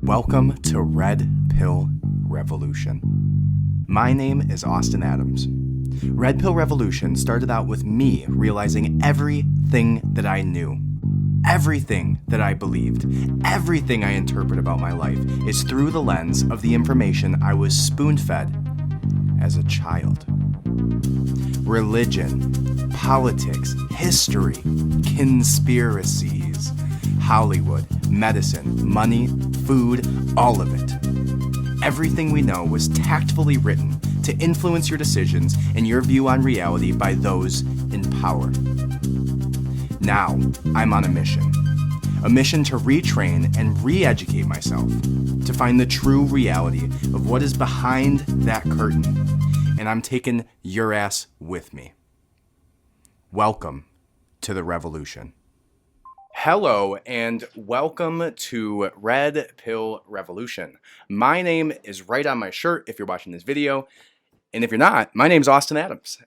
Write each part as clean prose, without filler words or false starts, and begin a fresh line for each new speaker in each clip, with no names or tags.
Welcome to Red Pill Revolution. My name is Austin Adams. Red Pill Revolution started out with me realizing everything that I knew, everything that I believed, everything I interpret about my life is through the lens of the information I was spoon-fed as a child. Religion, politics, history, conspiracies, Hollywood, medicine, money, food, all of it. Everything we know was tactfully written to influence your decisions and your view on reality by those in power. Now, I'm on a mission to retrain and re-educate myself, to find the true reality of what is behind that curtain, and I'm taking your ass with me. Welcome to the revolution. Hello and welcome to Red Pill Revolution. My name is right on my shirt if you're watching this video, and if you're not, my name's Austin Adams.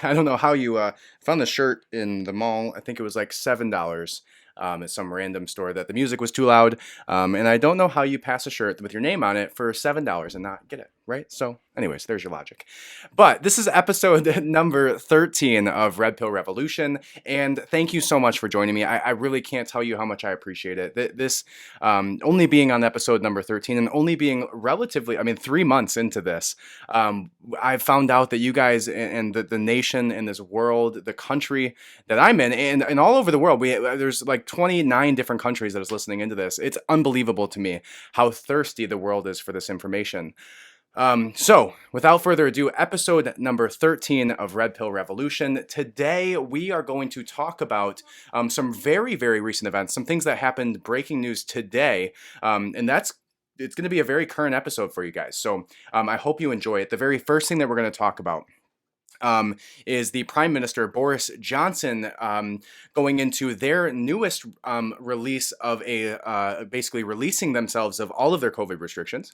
I don't know how you found the shirt in the mall. I think it was like $7 at some random store that the music was too loud, and I don't know how you pass a shirt with your name on it for $7 and not get it, right? So anyways, there's your logic. But this is episode number 13 of Red Pill Revolution, and thank you so much for joining me. I really can't tell you how much I appreciate it. This only being on episode number 13 and only being relatively, 3 months into this, I've found out that you guys and the nation and this world, the country that I'm in, and all over the world, there's like 29 different countries that is listening into this. It's unbelievable to me how thirsty the world is for this information. So, without further ado, episode number 13 of Red Pill Revolution. Today, we are going to talk about some very, very recent events, some things that happened, breaking news today, and it's going to be a very current episode for you guys. So, I hope you enjoy it. The very first thing that we're going to talk about is the Prime Minister, Boris Johnson, going into their newest release of basically releasing themselves of all of their COVID restrictions.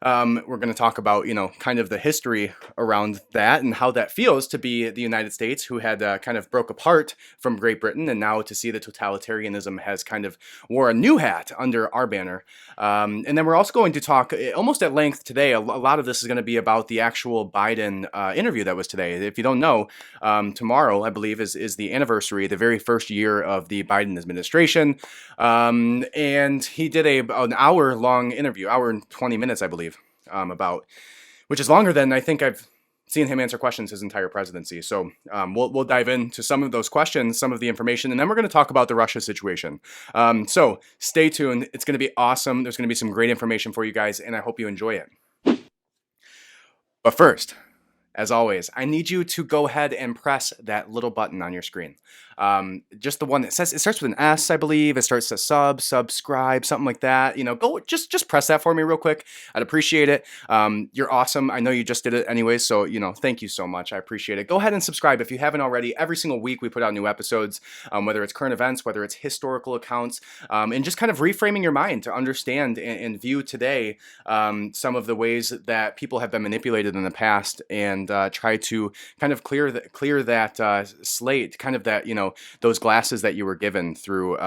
We're going to talk about, kind of the history around that and how that feels to be the United States, who had kind of broke apart from Great Britain, and now to see the totalitarianism has kind of wore a new hat under our banner. And then we're also going to talk almost at length today. A lot of this is going to be about the actual Biden interview that was today. If you don't know, tomorrow, I believe, is the anniversary, the very first year of the Biden administration. And he did an hour-long interview, hour and 20 minutes, I believe. Which is longer than I think I've seen him answer questions his entire presidency. So we'll dive into some of those questions, some of the information, and then we're going to talk about the Russia situation. So stay tuned. It's going to be awesome. There's going to be some great information for you guys, and I hope you enjoy it. But first, as always, I need you to go ahead and press that little button on your screen. Just the one that says, it starts with an S, I believe. It starts to subscribe, something like that. Go just press that for me real quick. I'd appreciate it. You're awesome. I know you just did it anyways, so, thank you so much. I appreciate it. Go ahead and subscribe if you haven't already. Every single week we put out new episodes, whether it's current events, whether it's historical accounts, and just kind of reframing your mind to understand and view today some of the ways that people have been manipulated in the past, and try to kind of clear that slate, kind of that, those glasses that you were given through,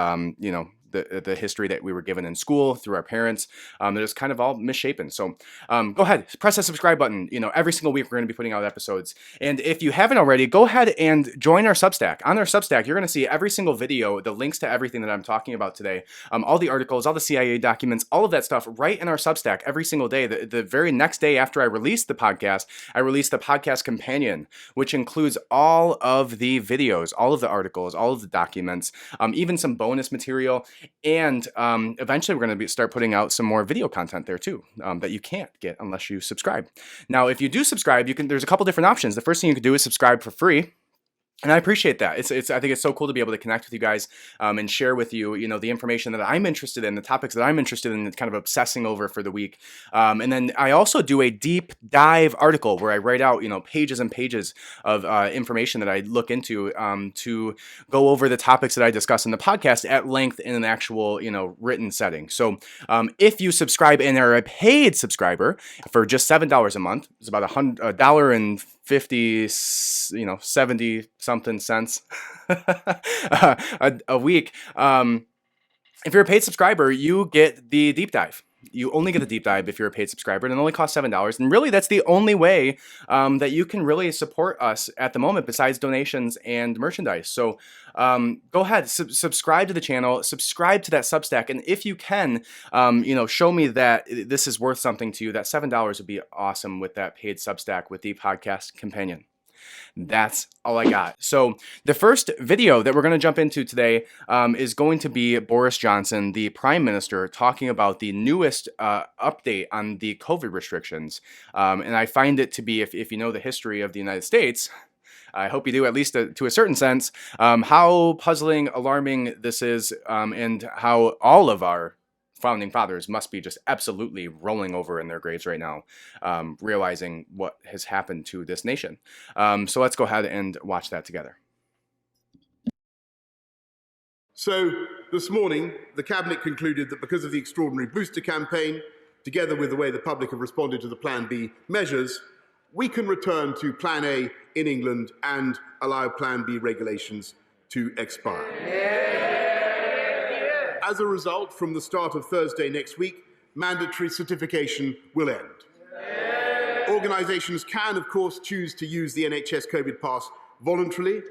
the history that we were given in school, through our parents, that is kind of all misshapen. So go ahead, press that subscribe button. Every single week we're going to be putting out episodes. And if you haven't already, go ahead and join our Substack. On our Substack, you're going to see every single video, the links to everything that I'm talking about today, all the articles, all the CIA documents, all of that stuff right in our Substack every single day. The very next day after I release the podcast, I release the podcast companion, which includes all of the videos, all of the articles, all of the documents, even some bonus material. And eventually we're going to start putting out some more video content there too, that you can't get unless you subscribe. Now, if you do subscribe, there's a couple different options. The first thing you can do is subscribe for free. And I appreciate that. I think it's so cool to be able to connect with you guys and share with you, the information that I'm interested in, the topics that I'm interested in, kind of obsessing over for the week. And then I also do a deep dive article where I write out, pages and pages of information that I look into to go over the topics that I discuss in the podcast at length in an actual, written setting. So if you subscribe and are a paid subscriber for just $7 a month, it's about $1.50, 70 something cents a week. If you're a paid subscriber, you get the deep dive. You only get the deep dive if you're a paid subscriber, and it only costs $7. And really, that's the only way that you can really support us at the moment, besides donations and merchandise. So go ahead, subscribe to the channel, subscribe to that Substack, and if you can, show me that this is worth something to you. That $7 would be awesome with that paid Substack with the podcast companion. That's all I got. So the first video that we're going to jump into today is going to be Boris Johnson, the Prime Minister, talking about the newest update on the COVID restrictions. And I find it to be, if you know the history of the United States, I hope you do, at least to a certain sense, how puzzling, alarming this is, and how all of our founding fathers must be just absolutely rolling over in their graves right now, realizing what has happened to this nation. So let's go ahead and watch that together.
So this morning, the Cabinet concluded that because of the extraordinary booster campaign, together with the way the public have responded to the Plan B measures, we can return to Plan A in England and allow Plan B regulations to expire. As a result, from the start of Thursday next week, mandatory certification will end. Organisations can, of course, choose to use the NHS COVID pass voluntarily,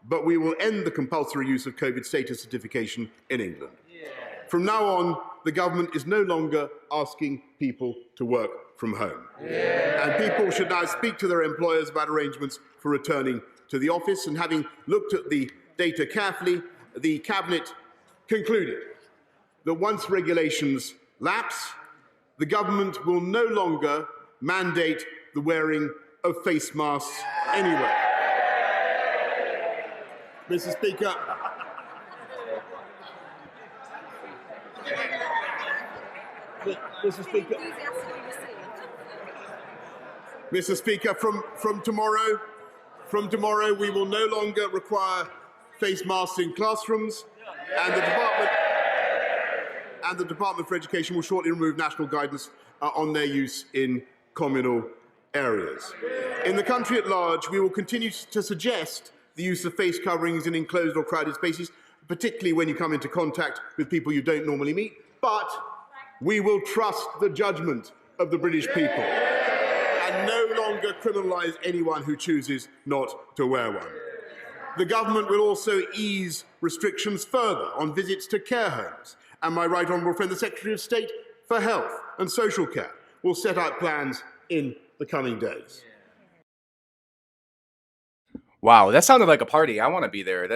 but we will end the compulsory use of COVID status certification in England. From now on, the government is no longer asking people to work from home. And people should now speak to their employers about arrangements for returning to the office. And having looked at the data carefully, the Cabinet concluded that once regulations lapse, the government will no longer mandate the wearing of face masks anywhere. Mr. Speaker, Mr. Speaker, from tomorrow we will no longer require face masks in classrooms, and the Department for Education will shortly remove national guidance on their use in communal areas. In the country at large, we will continue to suggest the use of face coverings in enclosed or crowded spaces, particularly when you come into contact with people you don't normally meet, but we will trust the judgment of the British people and no longer criminalise anyone who chooses not to wear one. The government will also ease restrictions further on visits to care homes, and my right honourable friend, the Secretary of State for Health and Social Care, will set out plans in the coming days.
Wow, that sounded like a party. I want to be there.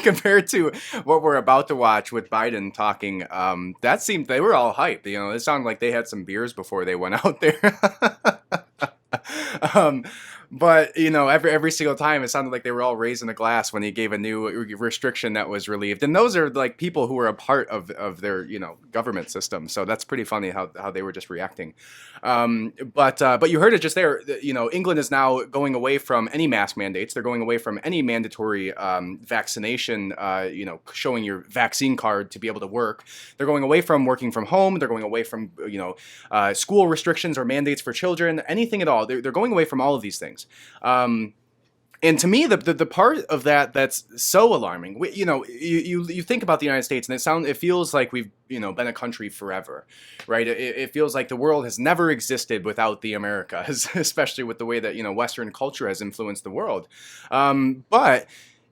Compared to what we're about to watch with Biden talking, that seemed they were all hyped. It sounded like they had some beers before they went out there. But every single time it sounded like they were all raising a glass when he gave a new restriction that was relieved. And those are like people who are a part of their government system. So that's pretty funny how they were just reacting. But you heard it just there. England is now going away from any mask mandates. They're going away from any mandatory vaccination. Showing your vaccine card to be able to work. They're going away from working from home. They're going away from school restrictions or mandates for children. Anything at all. They're going away from all of these things. And to me, the part of that's so alarming. You think about the United States, and it feels like we've been a country forever, right? It feels like the world has never existed without the Americas, especially with the way that Western culture has influenced the world. But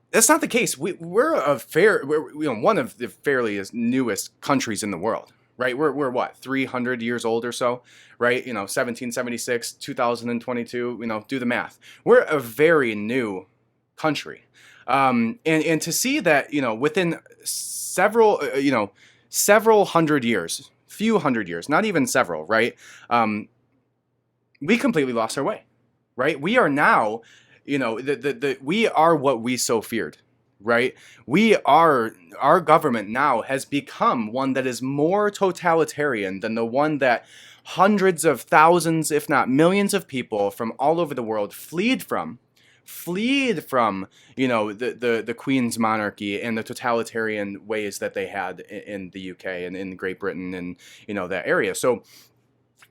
that's not the case. We're one of the fairly newest countries in the world. Right, we're what, 300 years old or so, right? 1776, 2022. Do the math. We're a very new country, and to see that within several hundred years, few hundred years, not even several, right? We completely lost our way, right? We are now, we are what we so feared. Right? Our government now has become one that is more totalitarian than the one that hundreds of thousands, if not millions of people from all over the world fled from, the Queen's monarchy and the totalitarian ways that they had in the UK and in Great Britain and, that area. So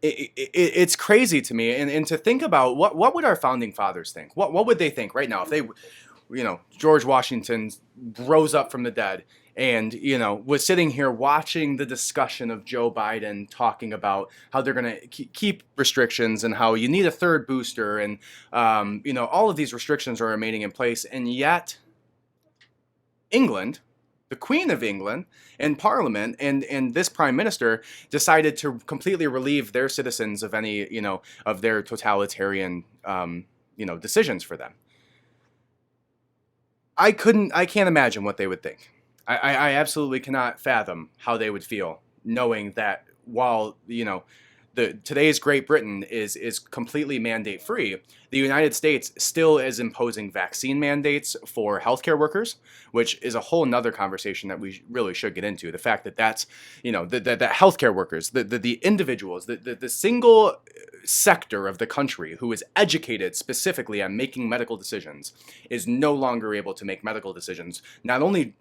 it's crazy to me. And to think about what would our founding fathers think? What would they think right now if they, George Washington rose up from the dead and, was sitting here watching the discussion of Joe Biden talking about how they're going to keep restrictions and how you need a third booster, and, all of these restrictions are remaining in place. And yet England, the Queen of England, and Parliament, and this Prime Minister decided to completely relieve their citizens of any, of their totalitarian, decisions for them. I can't imagine what they would think. I absolutely cannot fathom how they would feel knowing that while, today's Great Britain is completely mandate free, the United States still is imposing vaccine mandates for healthcare workers, which is a whole nother conversation that we really should get into. The fact that that's, the healthcare workers, the individuals, the single sector of the country who is educated specifically on making medical decisions is no longer able to make medical decisions, not only,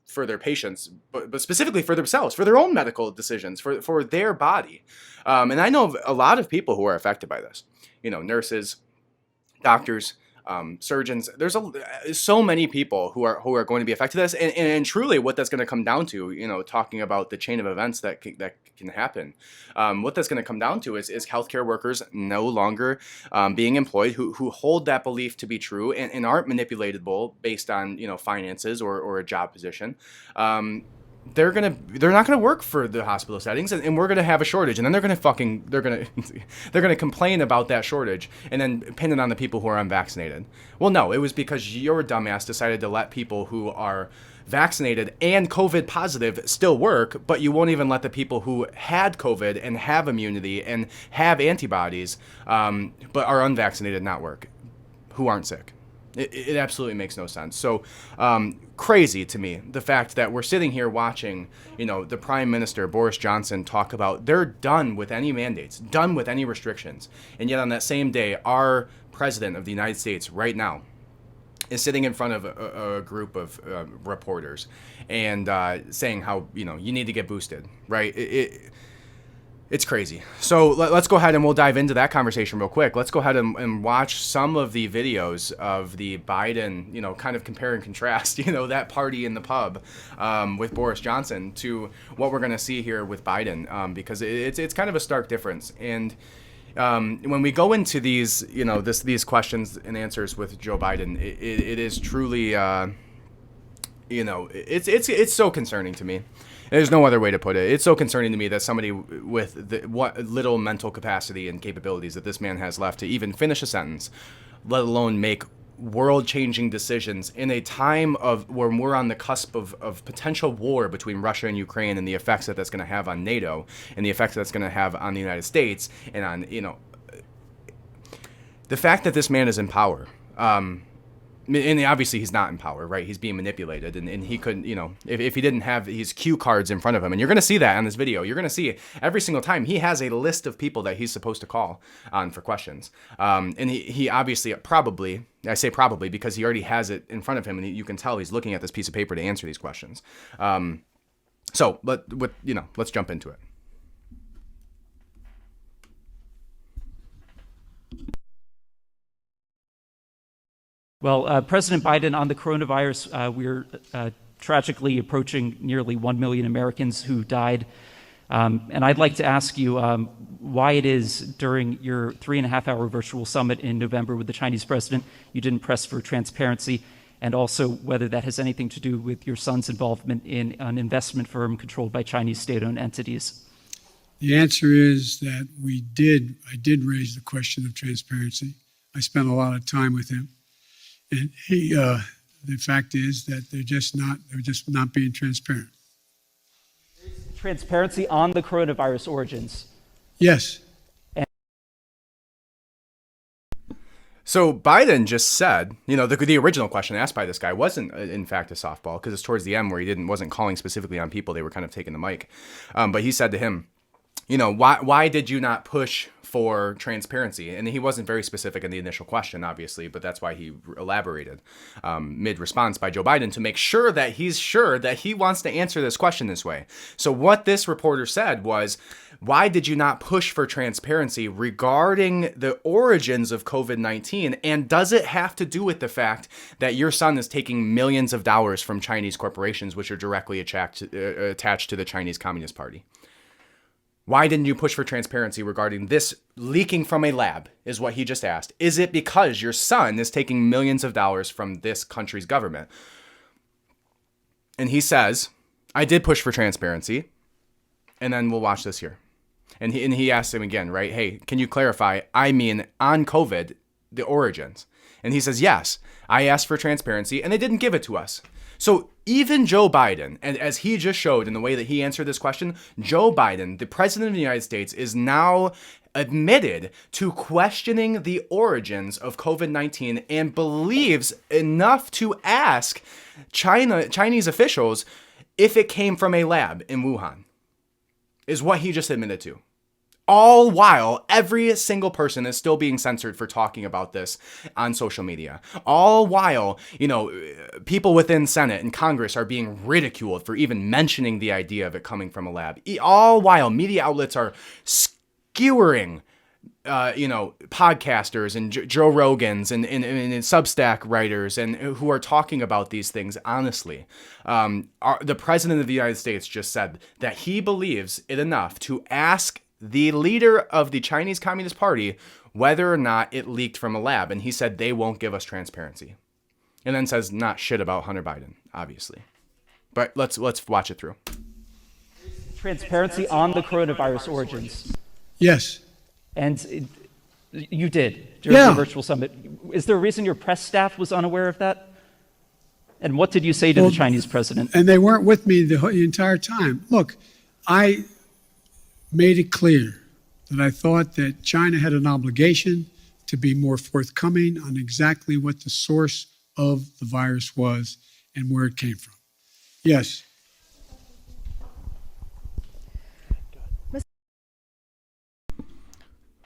for their patients, but specifically for themselves, for their own medical decisions, for their body. And I know a lot of people who are affected by this, nurses, doctors, surgeons. There's so many people who are going to be affected by this, and truly what that's going to come down to, talking about the chain of events that can happen. What that's going to come down to is healthcare workers no longer being employed who hold that belief to be true and aren't manipulatable based on finances or a job position. They're not gonna work for the hospital settings, and we're gonna have a shortage, and then they're gonna complain about that shortage and then pin it on the people who are unvaccinated. Well, no, it was because your dumbass decided to let people who are vaccinated and COVID positive still work, but you won't even let the people who had COVID and have immunity and have antibodies, but are unvaccinated not work, who aren't sick. It absolutely makes no sense. So crazy to me, the fact that we're sitting here watching, the Prime Minister, Boris Johnson, talk about they're done with any mandates, done with any restrictions. And yet on that same day, our President of the United States right now is sitting in front of a group of reporters and saying how, you need to get boosted, right? It's crazy. So let's go ahead and we'll dive into that conversation real quick. Let's go ahead and watch some of the videos of the Biden, kind of compare and contrast, that party in the pub with Boris Johnson to what we're going to see here with Biden, because it's kind of a stark difference. And when we go into these, these questions and answers with Joe Biden, it is truly, it's so concerning to me. There's no other way to put it. It's so concerning to me that somebody with what little mental capacity and capabilities that this man has left to even finish a sentence, let alone make world-changing decisions in a time of when we're on the cusp of potential war between Russia and Ukraine, and the effects that that's going to have on NATO and the effects that's going to have on the United States and on, the fact that this man is in power. And obviously he's not in power, right? He's being manipulated, and he couldn't, if he didn't have his cue cards in front of him, and you're going to see that on this video, you're going to see every single time he has a list of people that he's supposed to call on for questions. And he obviously probably, I say probably because he already has it in front of him, and you can tell he's looking at this piece of paper to answer these questions. So let's jump into it.
Well, President Biden, on the coronavirus, we're tragically approaching nearly 1 million Americans who died. And I'd like to ask you why it is during your 3.5-hour virtual summit in November with the Chinese president, you didn't press for transparency, and also whether that has anything to do with your son's involvement in an investment firm controlled by Chinese state-owned entities.
The answer is that I did raise the question of transparency. I spent a lot of time with him. And the fact is that they're just not being transparent.
Transparency on the coronavirus origins.
Yes.
So Biden just said, the original question asked by this guy wasn't in fact a softball, because it's towards the end where he wasn't calling specifically on people. They were kind of taking the mic. But he said to him, why did you not push for transparency. And he wasn't very specific in the initial question, obviously, but that's why he elaborated mid-response by Joe Biden to make sure that he's sure that he wants to answer this question this way. So what this reporter said was, why did you not push for transparency regarding the origins of COVID-19? And does it have to do with the fact that your son is taking millions of dollars from Chinese corporations, which are directly attached to the Chinese Communist Party? Why didn't you push for transparency regarding this leaking from a lab, is what he just asked. Is it because your son is taking millions of dollars from this country's government? And he says, I did push for transparency. And then we'll watch this here. And he asked him again, right? Hey, can you clarify? I mean, on COVID, the origins. And he says, yes, I asked for transparency and they didn't give it to us. So even Joe Biden, and as he just showed in the way that he answered this question, Joe Biden, the president of the United States, is now admitted to questioning the origins of COVID-19 and believes enough to ask Chinese officials if it came from a lab in Wuhan, is what he just admitted to. All while every single person is still being censored for talking about this on social media. All while, people within Senate and Congress are being ridiculed for even mentioning the idea of it coming from a lab. All while media outlets are skewering, podcasters and Joe Rogans and Substack writers and who are talking about these things honestly. The president of the United States just said that he believes it enough to ask the leader of the Chinese Communist Party whether or not it leaked from a lab. And he said they won't give us transparency. And then says not shit about Hunter Biden, obviously. But let's watch it through.
Transparency on the coronavirus origins.
Yes.
And you did during the virtual summit. Is there a reason your press staff was unaware of that? And what did you say to the Chinese president?
And they weren't with me the entire time. Look, I made it clear that I thought that China had an obligation to be more forthcoming on exactly what the source of the virus was and where it came from. Yes.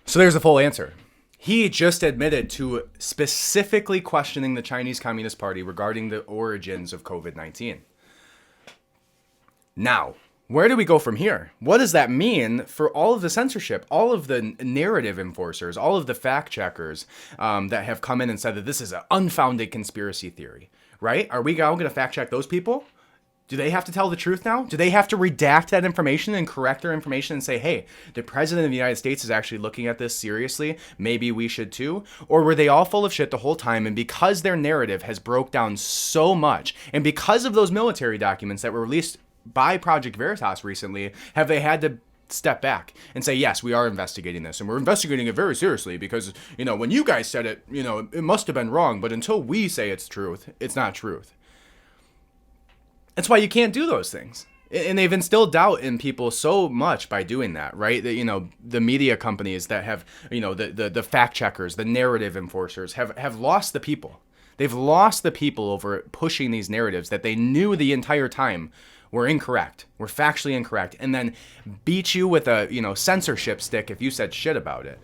So there's the full answer. He just admitted to specifically questioning the Chinese Communist Party regarding the origins of COVID-19. Now, where do we go from here? What does that mean for all of the censorship, all of the narrative enforcers, all of the fact checkers that have come in and said that this is an unfounded conspiracy theory, right? Are we now going to fact check those people? Do they have to tell the truth now? Do they have to redact that information and correct their information and say, hey, the president of the United States is actually looking at this seriously. Maybe we should too. Or were they all full of shit the whole time? And because their narrative has broke down so much, and because of those military documents that were released by Project Veritas recently, have they had to step back and say, yes, we are investigating this and we're investigating it very seriously because, when you guys said it, it must have been wrong. But until we say it's truth, it's not truth. That's why you can't do those things. And they've instilled doubt in people so much by doing that, right? That, the media companies that have, the fact checkers, the narrative enforcers have lost the people. They've lost the people over pushing these narratives that they knew the entire time were incorrect, were factually incorrect, and then beat you with a, censorship stick if you said shit about it.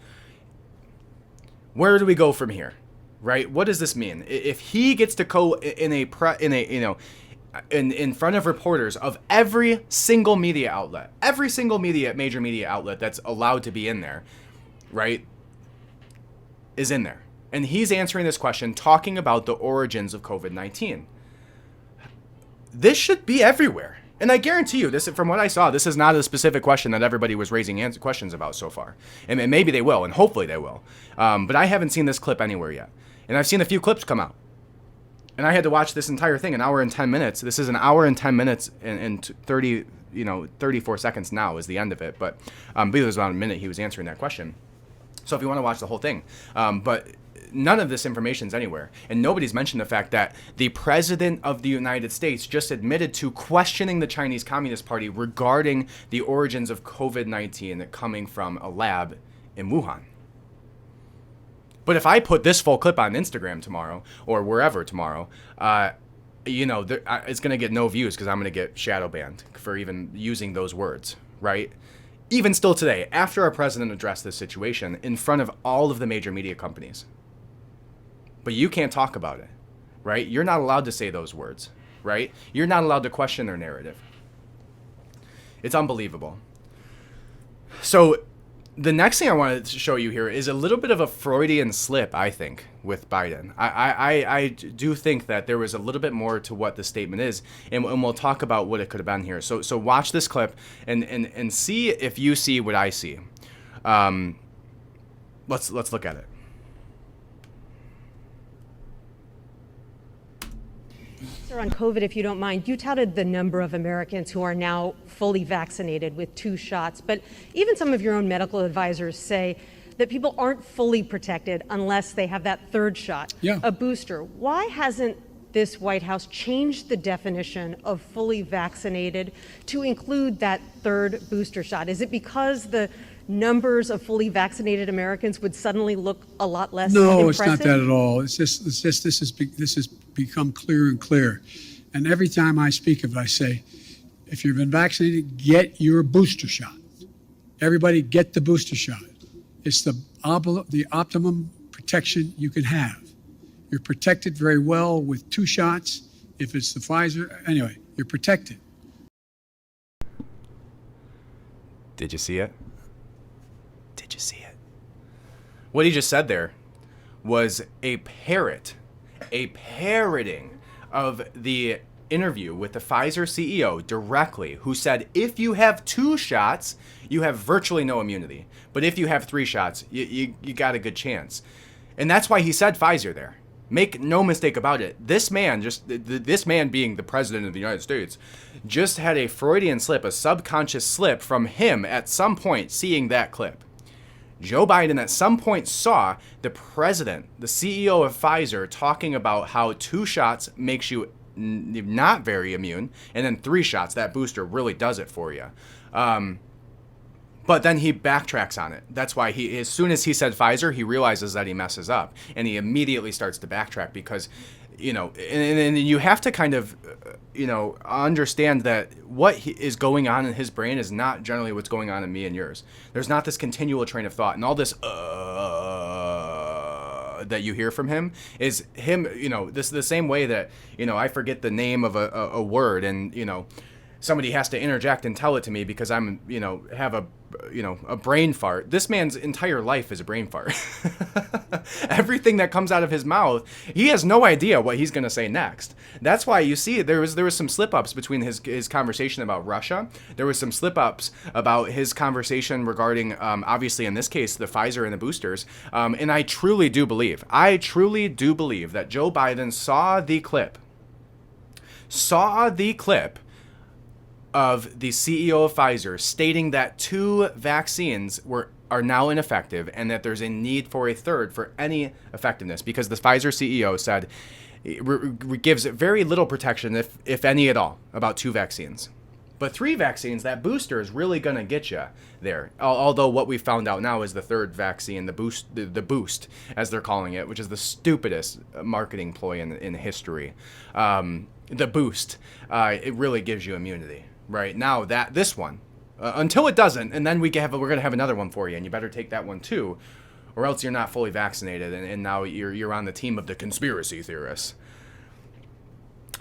Where do we go from here, right? What does this mean? If he gets to go in front of reporters of every single media outlet, every single major media outlet that's allowed to be in there, right, is in there. And he's answering this question, talking about the origins of COVID-19. This should be everywhere. And I guarantee you, this, from what I saw, this is not a specific question that everybody was raising questions about so far. And maybe they will, and hopefully they will. But I haven't seen this clip anywhere yet. And I've seen a few clips come out. And I had to watch this entire thing, an hour and 10 minutes. This is an hour and 10 minutes and 34 seconds now is the end of it. But I believe it was about a minute he was answering that question. So if you want to watch the whole thing. But none of this information's anywhere. And nobody's mentioned the fact that the president of the United States just admitted to questioning the Chinese Communist Party regarding the origins of COVID-19 coming from a lab in Wuhan. But if I put this full clip on Instagram tomorrow or wherever tomorrow, it's going to get no views because I'm going to get shadow banned for even using those words, right? Even still today, after our president addressed this situation in front of all of the major media companies. But you can't talk about it, right? You're not allowed to say those words, right? You're not allowed to question their narrative. It's unbelievable. So the next thing I wanted to show you here is a little bit of a Freudian slip, I think, with Biden. I do think that there was a little bit more to what the statement is, and we'll talk about what it could have been here. So watch this clip and see if you see what I see. Let's look at it.
On COVID, if you don't mind, you touted the number of Americans who are now fully vaccinated with 2 shots, but even some of your own medical advisors say that people aren't fully protected unless they have that 3rd shot, a booster. Why hasn't this White House changed the definition of fully vaccinated to include that 3rd booster shot? Is it because the numbers of fully vaccinated Americans would suddenly look a lot less impressive?
No, it's not that at all. It's just this has become clearer and clearer. And every time I speak of it, I say, if you've been vaccinated, get your booster shot. Everybody get the booster shot. It's the optimum protection you can have. You're protected very well with 2 shots. If it's the Pfizer, anyway, you're protected.
Did you see it? Did you see it? What he just said there was a parroting of the interview with the Pfizer CEO directly, who said if you have 2 shots, you have virtually no immunity. But if you have 3 shots, you got a good chance. And that's why he said Pfizer there. Make no mistake about it. This man, this man being the president of the United States, just had a Freudian slip, a subconscious slip from him at some point seeing that clip. Joe Biden at some point saw the president, the CEO of Pfizer, talking about how 2 shots makes you not very immune, and then 3 shots, that booster really does it for you. But then he backtracks on it. That's why as soon as he said Pfizer, he realizes that he messes up, and he immediately starts to backtrack because, and you have to kind of, understand that what is going on in his brain is not generally what's going on in me and yours. There's not this continual train of thought, and all this that you hear from him is him, this the same way that, I forget the name of a word, and, somebody has to interject and tell it to me because I'm, have a brain fart. This man's entire life is a brain fart. Everything that comes out of his mouth, he has no idea what he's going to say next. That's why you see there was some slip-ups between his conversation about Russia. There was some slip-ups about his conversation regarding, obviously in this case, the Pfizer and the boosters. And I truly do believe that Joe Biden saw the clip of the CEO of Pfizer stating that 2 vaccines are now ineffective and that there's a need for a 3rd for any effectiveness, because the Pfizer CEO said it gives very little protection, if any at all, about 2 vaccines. But 3 vaccines, that booster is really going to get you there. Although what we found out now is the 3rd vaccine, the boost, as they're calling it, which is the stupidest marketing ploy in history. The boost, it really gives you immunity. Right now, this one, until it doesn't, and then we're going to have another one for you, and you better take that one too, or else you're not fully vaccinated, and now you're on the team of the conspiracy theorists.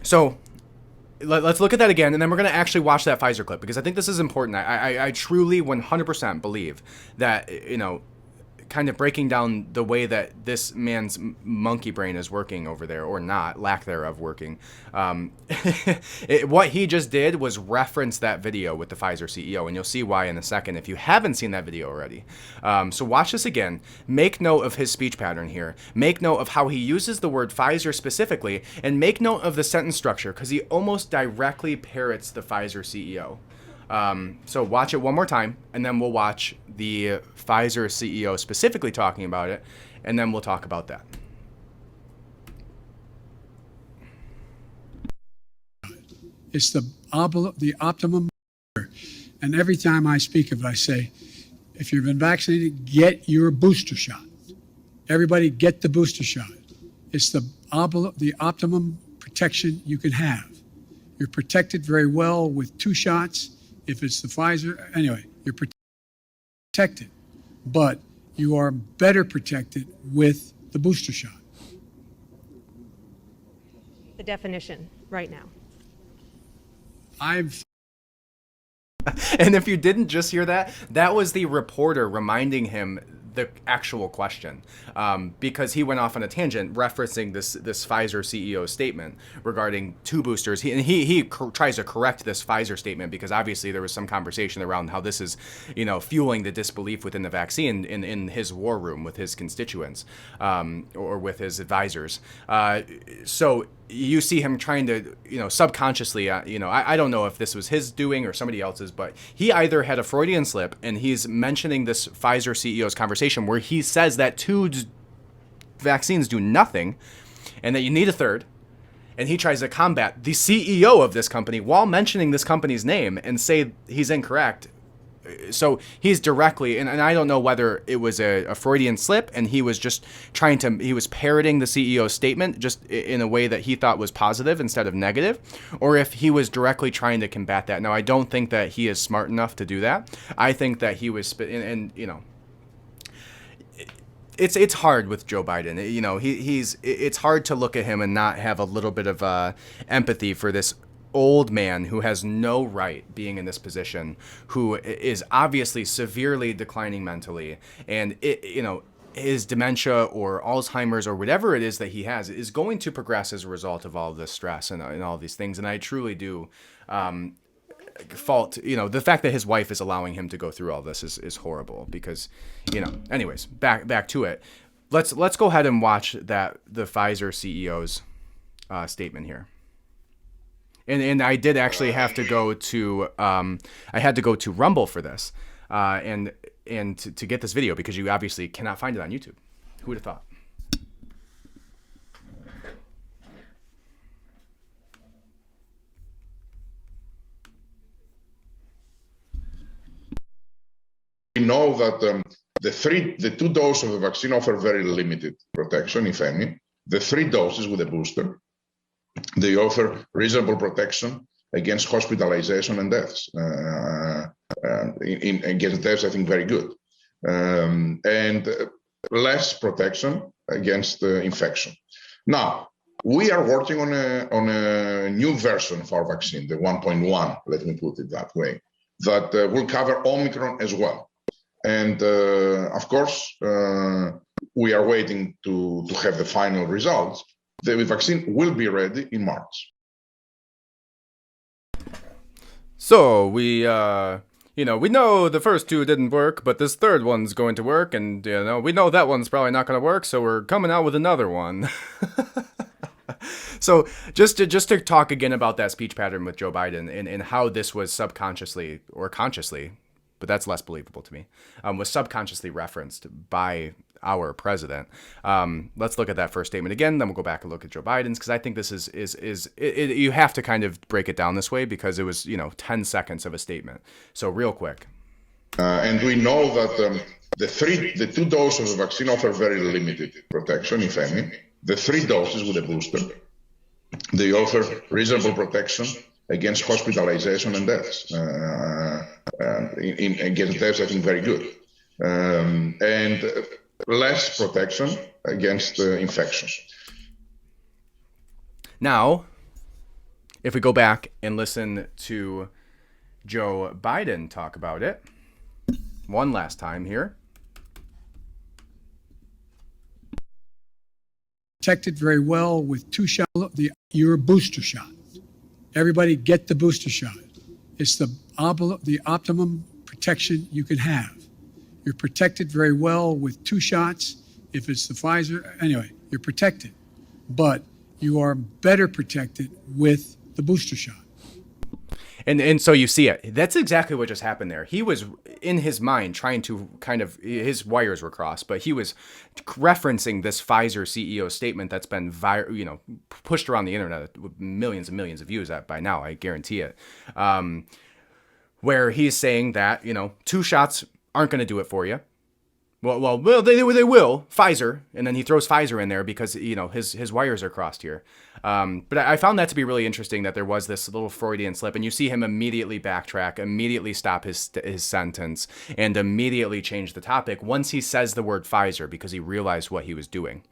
So let's look at that again, and then we're going to actually watch that Pfizer clip, because I think this is important. I truly 100% believe that, kind of breaking down the way that this man's monkey brain is working over there, or not, lack thereof working. What he just did was reference that video with the Pfizer CEO, and you'll see why in a second if you haven't seen that video already. So watch this again. Make note of his speech pattern here. Make note of how he uses the word Pfizer specifically, and make note of the sentence structure, because he almost directly parrots the Pfizer CEO. So watch it one more time, and then we'll watch the Pfizer CEO specifically talking about it, and then we'll talk about that.
It's the optimum. And every time I speak of it, I say, if you've been vaccinated, get your booster shot. Everybody get the booster shot. It's the optimum protection you can have. You're protected very well with 2 shots. If it's the Pfizer, anyway, you're protected. protected, but you are better protected with the booster shot.
The definition right now.
And if you didn't just hear that, that was the reporter reminding him the actual question, because he went off on a tangent referencing this Pfizer CEO statement regarding 2 boosters. He tries to correct this Pfizer statement because obviously there was some conversation around how this is, fueling the disbelief within the vaccine in his war room with his constituents, or with his advisors. So you see him trying to, subconsciously, I don't know if this was his doing or somebody else's, but he either had a Freudian slip and he's mentioning this Pfizer CEO's conversation where he says that 2 vaccines do nothing and that you need a third. And he tries to combat the CEO of this company while mentioning this company's name and say he's incorrect. So he's directly, and I don't know whether it was a Freudian slip and he was just he was parroting the CEO's statement just in a way that he thought was positive instead of negative, or if he was directly trying to combat that. Now, I don't think that he is smart enough to do that. I think that he was, it's hard with Joe Biden. It's hard to look at him and not have a little bit of empathy for this old man who has no right being in this position, who is obviously severely declining mentally, and his dementia or Alzheimer's or whatever it is that he has is going to progress as a result of all of this stress and all these things. And I truly do fault, the fact that his wife is allowing him to go through all this is horrible because, anyways, back to it. Let's go ahead and watch the Pfizer CEO's statement here. And I did actually have to go to Rumble for this, and to get this video because you obviously cannot find it on YouTube. Who would have thought?
We know that the 2 doses of the vaccine offer very limited protection, if any. The 3 doses with a booster, they offer reasonable protection against hospitalization and deaths. Against deaths, I think very good. And less protection against infection. Now, we are working on a new version of our vaccine, the 1.1, let me put it that way, that will cover Omicron as well. And of course, we are waiting to have the final results. The vaccine will be ready in March.
So we know the first 2 didn't work, but this third one's going to work, and we know that one's probably not going to work, so we're coming out with another one. So just to talk again about that speech pattern with Joe Biden and how this was subconsciously or consciously, but that's less believable to me, was subconsciously referenced by our president. Let's look at that first statement again, then we'll go back and look at Joe Biden's, because I think this is you have to kind of break it down this way because it was 10 seconds of a statement. So real quick.
And we know that the 2 doses of the vaccine offer very limited protection, if any. The 3 doses with a booster, they offer reasonable protection against hospitalization and deaths. Against deaths, I think very good. And less protection against infection.
Now, if we go back and listen to Joe Biden talk about it one last time here.
Protected very well with 2 shots, your booster shot. Everybody get the booster shot. It's the optimum protection you can have. You're protected very well with 2 shots. If it's the Pfizer, anyway, you're protected. But you are better protected with the booster shot.
And so you see it. That's exactly what just happened there. He was in his mind trying to his wires were crossed, but he was referencing this Pfizer CEO statement that's been pushed around the internet with millions and millions of views by now, I guarantee it. Where he's saying that, 2 shots aren't going to do it for you. Well, they will. Pfizer, and then he throws Pfizer in there because his wires are crossed here. But I found that to be really interesting, that there was this little Freudian slip, and you see him immediately backtrack, immediately stop his sentence, and immediately change the topic once he says the word Pfizer, because he realized what he was doing.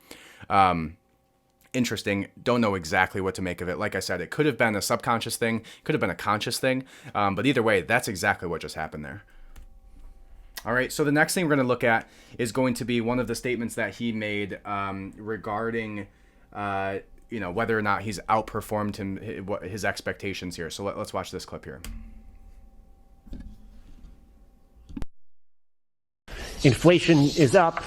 Interesting. Don't know exactly what to make of it. Like I said, it could have been a subconscious thing, could have been a conscious thing, but either way, that's exactly what just happened there. All right, so the next thing we're going to look at is going to be one of the statements that he made regarding, whether or not he's outperformed his expectations here. So let's watch this clip here.
Inflation is up.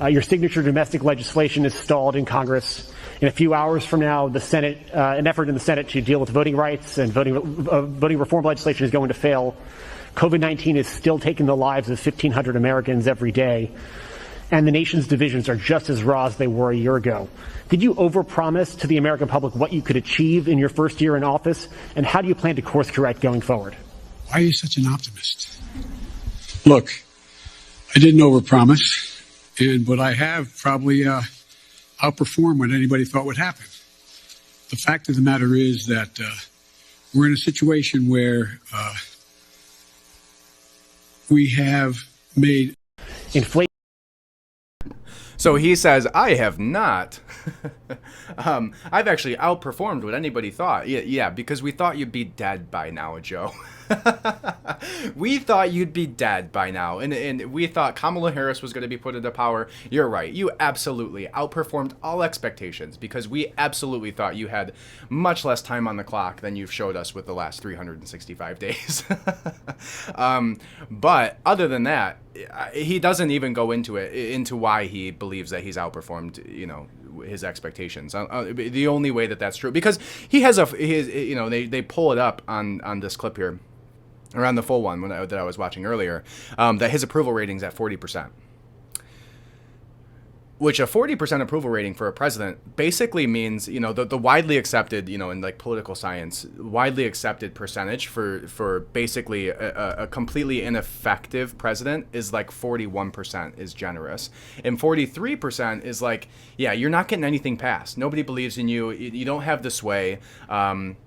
Your signature domestic legislation is stalled in Congress. In a few hours from now, the Senate, an effort in the Senate to deal with voting rights and voting reform legislation is going to fail. COVID-19 is still taking the lives of 1,500 Americans every day, and the nation's divisions are just as raw as they were a year ago. Did you overpromise to the American public what you could achieve in your first year in office, and how do you plan to course correct going forward?
Why are you such an optimist? Look, I didn't overpromise, but I have probably outperformed what anybody thought would happen. The fact of the matter is that we're in a situation where we have made
inflation.
So he says, I have not. I've actually outperformed what anybody thought. Yeah, because we thought you'd be dead by now, Joe. We thought you'd be dead by now. And we thought Kamala Harris was going to be put into power. You're right. You absolutely outperformed all expectations, because we absolutely thought you had much less time on the clock than you've showed us with the last 365 days. But other than that, he doesn't even go into why he believes that he's outperformed, his expectations. The only way that's true, because he has they pull it up on this clip here, or on the full one that I was watching earlier, that his approval rating's at 40%. Which a 40% approval rating for a president basically means, the widely accepted, in like political science, widely accepted percentage for basically a completely ineffective president is like 41% is generous. And 43% is like, yeah, you're not getting anything passed. Nobody believes in you. You don't have the sway. And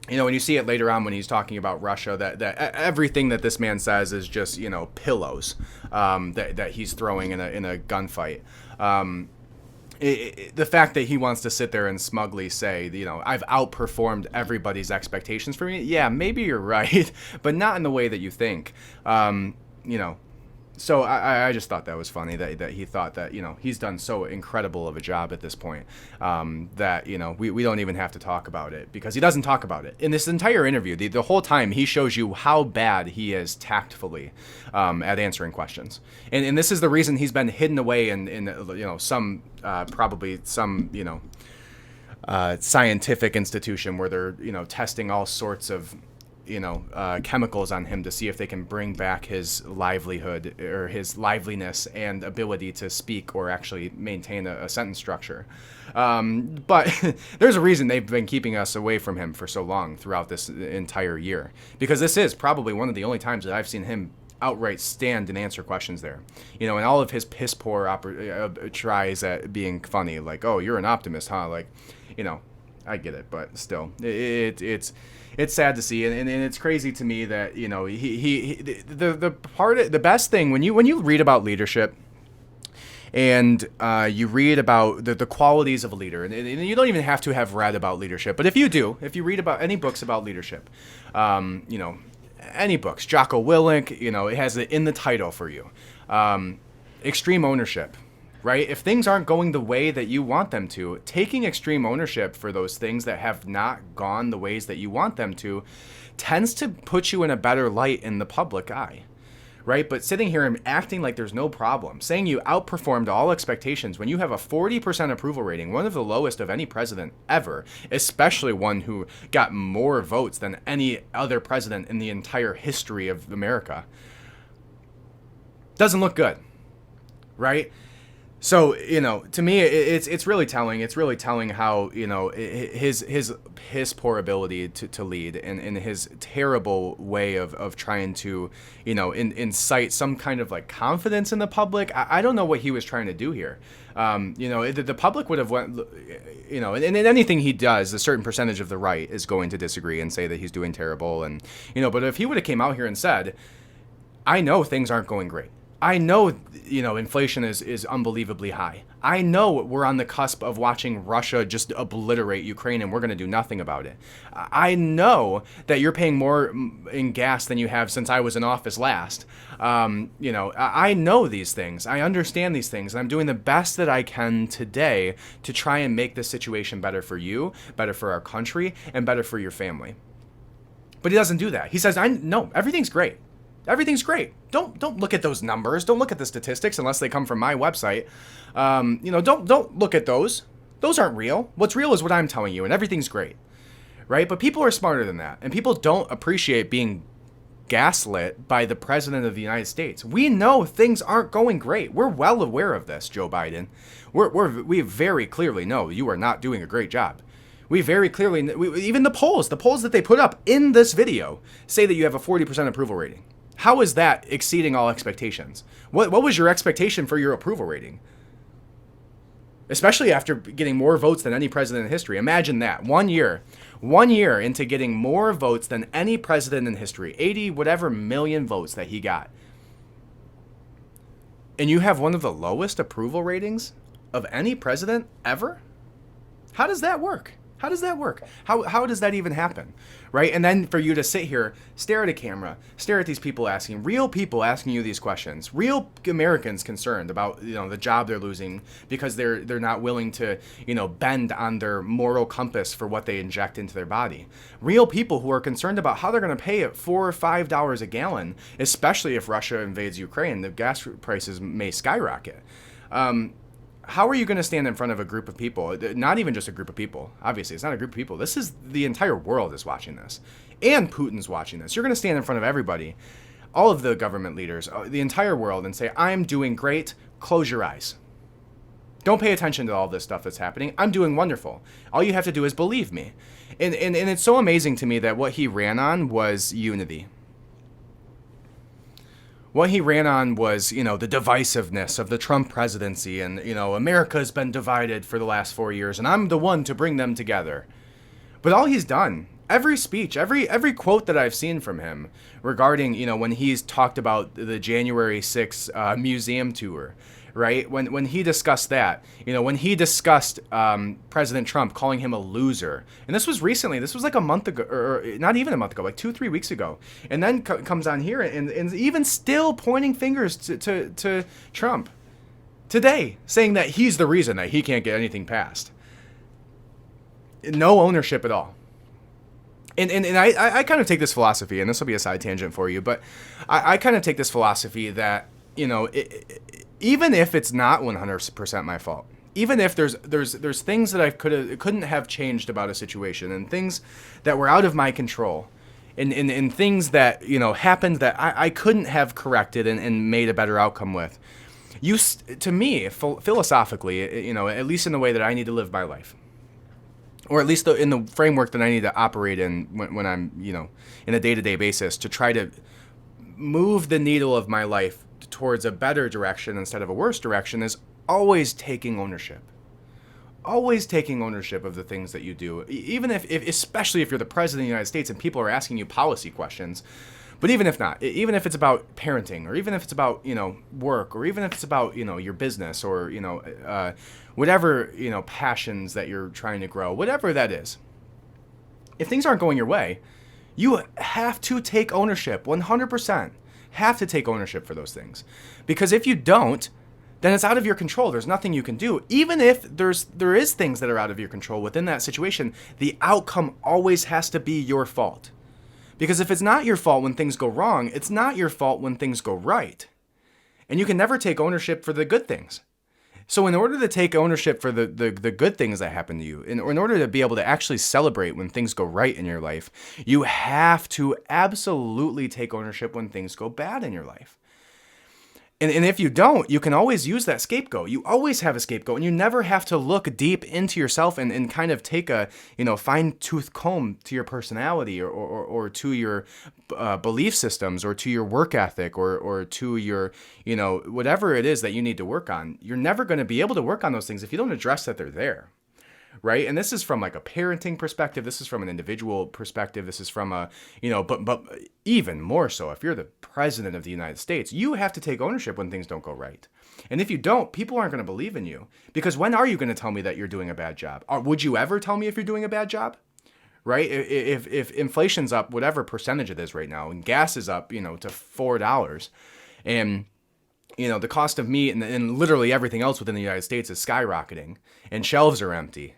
you see it later on when he's talking about Russia, that everything that this man says is just, pillows that he's throwing in a gunfight. The fact that he wants to sit there and smugly say, I've outperformed everybody's expectations for me. Yeah, maybe you're right, but not in the way that you think. So I just thought that was funny that he thought that, he's done so incredible of a job at this point, that, we don't even have to talk about it, because he doesn't talk about it. In this entire interview, the whole time, he shows you how bad he is tactfully at answering questions. And this is the reason he's been hidden away in some probably some, scientific institution where they're, testing all sorts of chemicals on him to see if they can bring back his livelihood or his liveliness and ability to speak or actually maintain a sentence structure. But there's a reason they've been keeping us away from him for so long throughout this entire year, because this is probably one of the only times that I've seen him outright stand and answer questions there. And all of his piss poor tries at being funny, like, oh, you're an optimist, huh? Like, I get it, but still, it's sad to see, and it's crazy to me that the best thing when you read about leadership, and you read about the qualities of a leader, and you don't even have to have read about leadership, but if you read about any books about leadership, any books, Jocko Willink, it has it in the title for you, extreme ownership. Right? If things aren't going the way that you want them to, taking extreme ownership for those things that have not gone the ways that you want them to tends to put you in a better light in the public eye. Right? But sitting here and acting like there's no problem, saying you outperformed all expectations when you have a 40% approval rating, one of the lowest of any president ever, especially one who got more votes than any other president in the entire history of America, doesn't look good. Right? So, to me, it's really telling. It's really telling how, his poor ability to lead and his terrible way of trying to, incite some kind of like confidence in the public. I don't know what he was trying to do here. The public would have went, and in anything he does, a certain percentage of the right is going to disagree and say that he's doing terrible. And, but if he would have came out here and said, I know things aren't going great. I know, inflation is unbelievably high. I know we're on the cusp of watching Russia just obliterate Ukraine and we're going to do nothing about it. I know that you're paying more in gas than you have since I was in office last. I know these things. I understand these things. And I'm doing the best that I can today to try and make this situation better for you, better for our country, and better for your family. But he doesn't do that. He says, I know everything's great. Everything's great. Don't look at those numbers. Don't look at the statistics unless they come from my website. Don't look at those. Those aren't real. What's real is what I'm telling you, and everything's great, right? But people are smarter than that, and people don't appreciate being gaslit by the president of the United States. We know things aren't going great. We're well aware of this, Joe Biden. We very clearly know you are not doing a great job. We very clearly, even the polls that they put up in this video say that you have a 40% approval rating. How is that exceeding all expectations? What was your expectation for your approval rating? Especially after getting more votes than any president in history. Imagine that. 1 year into getting more votes than any president in history. 80 whatever million votes that he got. And you have one of the lowest approval ratings of any president ever? How does that work? How does that work? How does that even happen, right? And then for you to sit here, stare at a camera, stare at these people asking, real people asking you these questions, real Americans concerned about, the job they're losing because they're not willing to, bend on their moral compass for what they inject into their body. Real people who are concerned about how they're going to pay at $4 or $5 a gallon, especially if Russia invades Ukraine, the gas prices may skyrocket. How are you going to stand in front of a group of people? Not even just a group of people. Obviously, it's not a group of people. This is the entire world is watching this. And Putin's watching this. You're going to stand in front of everybody, all of the government leaders, the entire world, and say, I'm doing great. Close your eyes. Don't pay attention to all this stuff that's happening. I'm doing wonderful. All you have to do is believe me. And it's so amazing to me that what he ran on was unity. What he ran on was, the divisiveness of the Trump presidency and, America's been divided for the last 4 years and I'm the one to bring them together. But all he's done, every speech, every quote that I've seen from him regarding, when he's talked about the January 6th museum tour, right? When he discussed that, when he discussed President Trump calling him a loser, and this was recently, this was like a month ago, or not even a month ago, like 2-3 weeks ago, and then comes on here and even still pointing fingers to Trump today, saying that he's the reason that he can't get anything passed. No ownership at all. And I kind of take this philosophy, and this will be a side tangent for you, but I kind of take this philosophy that, even if it's not 100% my fault, even if there's things that I couldn't have changed about a situation, and things that were out of my control, and things that happened that I couldn't have corrected and made a better outcome with, to me philosophically, at least in the way that I need to live my life, or at least in the framework that I need to operate in when I'm in a day-to-day basis, to try to move the needle of my life towards a better direction instead of a worse direction, is always taking ownership. Always taking ownership of the things that you do, even if especially if you're the president of the United States and people are asking you policy questions. But even if not, even if it's about parenting, or even if it's about work, or even if it's about your business, or whatever passions that you're trying to grow, whatever that is, if things aren't going your way, you have to take ownership. 100%. Have to take ownership for those things, because if you don't, then it's out of your control. There's nothing you can do. Even if there is things that are out of your control within that situation, the outcome always has to be your fault. Because if it's not your fault when things go wrong, it's not your fault when things go right. And you can never take ownership for the good things. So in order to take ownership for the good things that happen to you, in order to be able to actually celebrate when things go right in your life, you have to absolutely take ownership when things go bad in your life. And if you don't, you can always use that scapegoat. You always have a scapegoat, and you never have to look deep into yourself and kind of take a, fine-tooth comb to your personality or to your belief systems or to your work ethic or to your, whatever it is that you need to work on. You're never going to be able to work on those things if you don't address that they're there. Right. And this is from like a parenting perspective. This is from an individual perspective. This is from a, but even more so, if you're the president of the United States, you have to take ownership when things don't go right. And if you don't, people aren't going to believe in you, because when are you going to tell me that you're doing a bad job? Or would you ever tell me if you're doing a bad job? Right. If inflation's up, whatever percentage it is right now, and gas is up, to $4, and the cost of meat and literally everything else within the United States is skyrocketing and shelves are empty.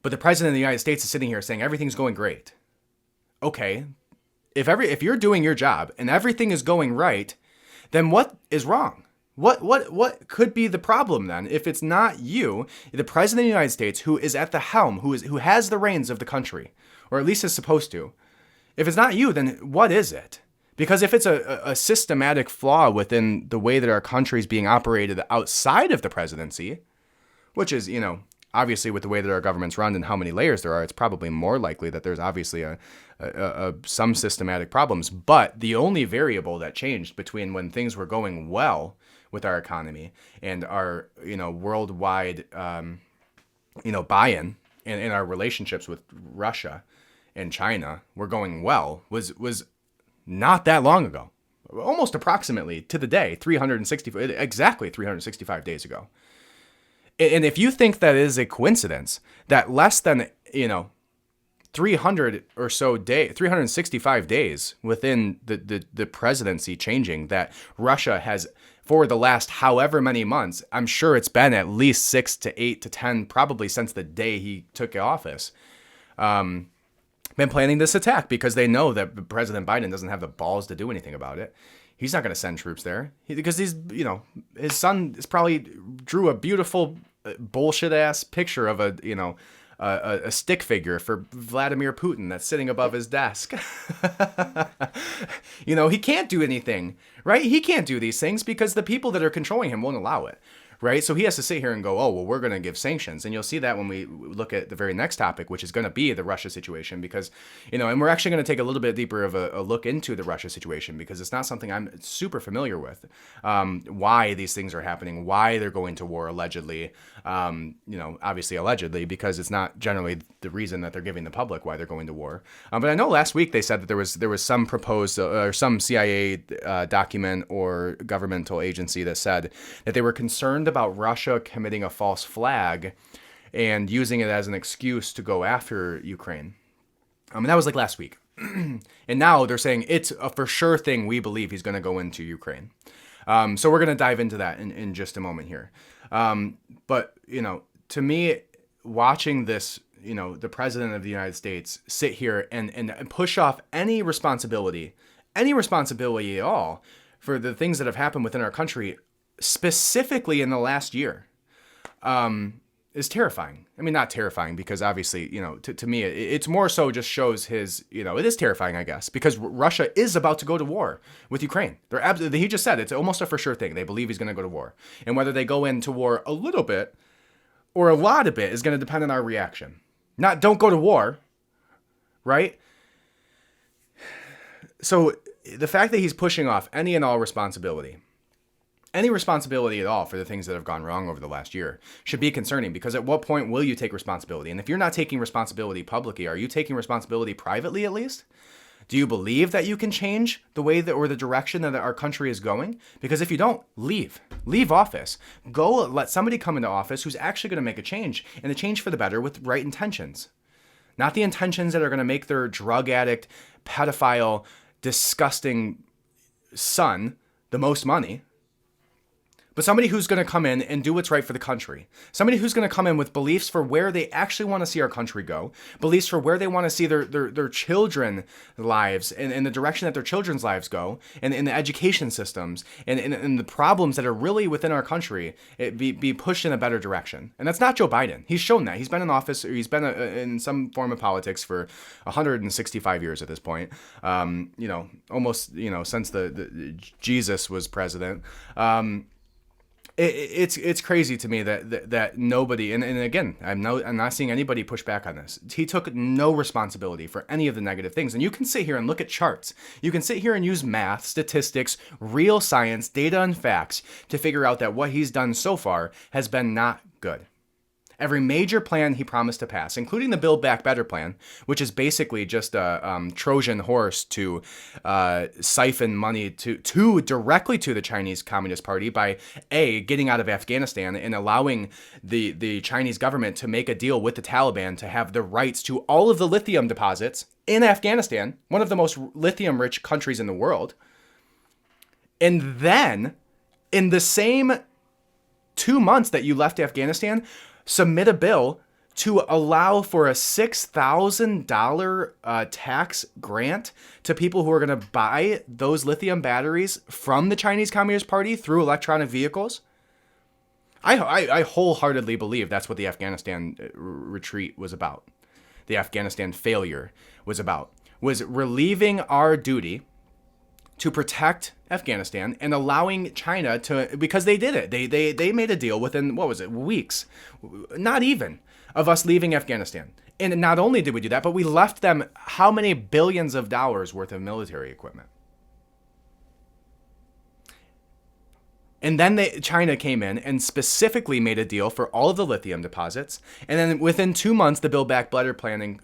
But the president of the United States is sitting here saying everything's going great. Okay, if you're doing your job and everything is going right, then what is wrong? What could be the problem then if it's not you, the president of the United States, who is at the helm, who has the reins of the country, or at least is supposed to? If it's not you, then what is it? Because if it's a systematic flaw within the way that our country is being operated outside of the presidency, which is, obviously, with the way that our government's run and how many layers there are, it's probably more likely that there's obviously some systematic problems. But the only variable that changed between when things were going well with our economy and our, worldwide, buy-in and our relationships with Russia and China were going well was not that long ago, almost approximately to the day, exactly 365 days ago. And if you think that is a coincidence that less than, 300 or so 365 days within the presidency changing, that Russia has, for the last however many months, I'm sure it's been at least 6 to 8 to 10, probably since the day he took office, been planning this attack, because they know that President Biden doesn't have the balls to do anything about it. He's not going to send troops there because his son is probably drew a beautiful bullshit ass picture of a stick figure for Vladimir Putin that's sitting above his desk. He can't do anything, right? He can't do these things because the people that are controlling him won't allow it. Right. So he has to sit here and go, oh, well, we're going to give sanctions. And you'll see that when we look at the very next topic, which is going to be the Russia situation, because, and we're actually going to take a little bit deeper of a look into the Russia situation, because it's not something I'm super familiar with, why these things are happening, why they're going to war allegedly, obviously allegedly, because it's not generally the reason that they're giving the public why they're going to war. But I know last week they said that there was some proposed or some CIA document or governmental agency that said that they were concerned about Russia committing a false flag and using it as an excuse to go after Ukraine. And that was like last week. And now they're saying it's a for sure thing. We believe he's going to go into Ukraine. So we're going to dive into that in just a moment here. But, to me, watching this, the president of the United States sit here and push off any responsibility at all for the things that have happened within our country, specifically in the last year, is terrifying. I mean, not terrifying because obviously, to me, it's more so just shows his, it is terrifying, I guess, because Russia is about to go to war with Ukraine. They're absolutely, he just said it's almost a for sure thing. They believe he's going to go to war. And whether they go into war a little bit or a lot of it is going to depend on our reaction. Not don't go to war, right? So the fact that he's pushing off any and all responsibility at all for the things that have gone wrong over the last year should be concerning, because at what point will you take responsibility? And if you're not taking responsibility publicly, are you taking responsibility privately at least? Do you believe that you can change the way that, or the direction that our country is going? Because if you don't, leave office. Go let somebody come into office who's actually going to make a change, and a change for the better with right intentions. Not the intentions that are going to make their drug addict, pedophile, disgusting son the most money, but somebody who's going to come in and do what's right for the country. Somebody who's going to come in with beliefs for where they actually want to see our country go, beliefs for where they want to see their children's lives and the direction that their children's lives go, and in the education systems and the problems that are really within our country be pushed in a better direction. And that's not Joe Biden. He's shown that. He's been in office, or he's been in some form of politics for 165 years at this point. Almost, since the Jesus was president. It's crazy to me that nobody, and again, I'm not seeing anybody push back on this. He took no responsibility for any of the negative things. And you can sit here and look at charts. You can sit here and use math, statistics, real science, data, and facts to figure out that what he's done so far has been not good. Every major plan he promised to pass, including the Build Back Better plan, which is basically just a Trojan horse to siphon money to directly to the Chinese Communist Party by getting out of Afghanistan and allowing the Chinese government to make a deal with the Taliban to have the rights to all of the lithium deposits in Afghanistan, one of the most lithium-rich countries in the world. And then, in the same 2 months that you left Afghanistan, submit a bill to allow for a $6,000 tax grant to people who are going to buy those lithium batteries from the Chinese Communist Party through electronic vehicles. I wholeheartedly believe that's what the Afghanistan retreat was about. The Afghanistan failure was relieving our duty to protect Afghanistan and allowing China to, because they did it. They made a deal within, weeks, not even, of us leaving Afghanistan. And not only did we do that, but we left them how many billions of dollars worth of military equipment. And then China came in and specifically made a deal for all of the lithium deposits. And then within 2 months, the Build Back Better plan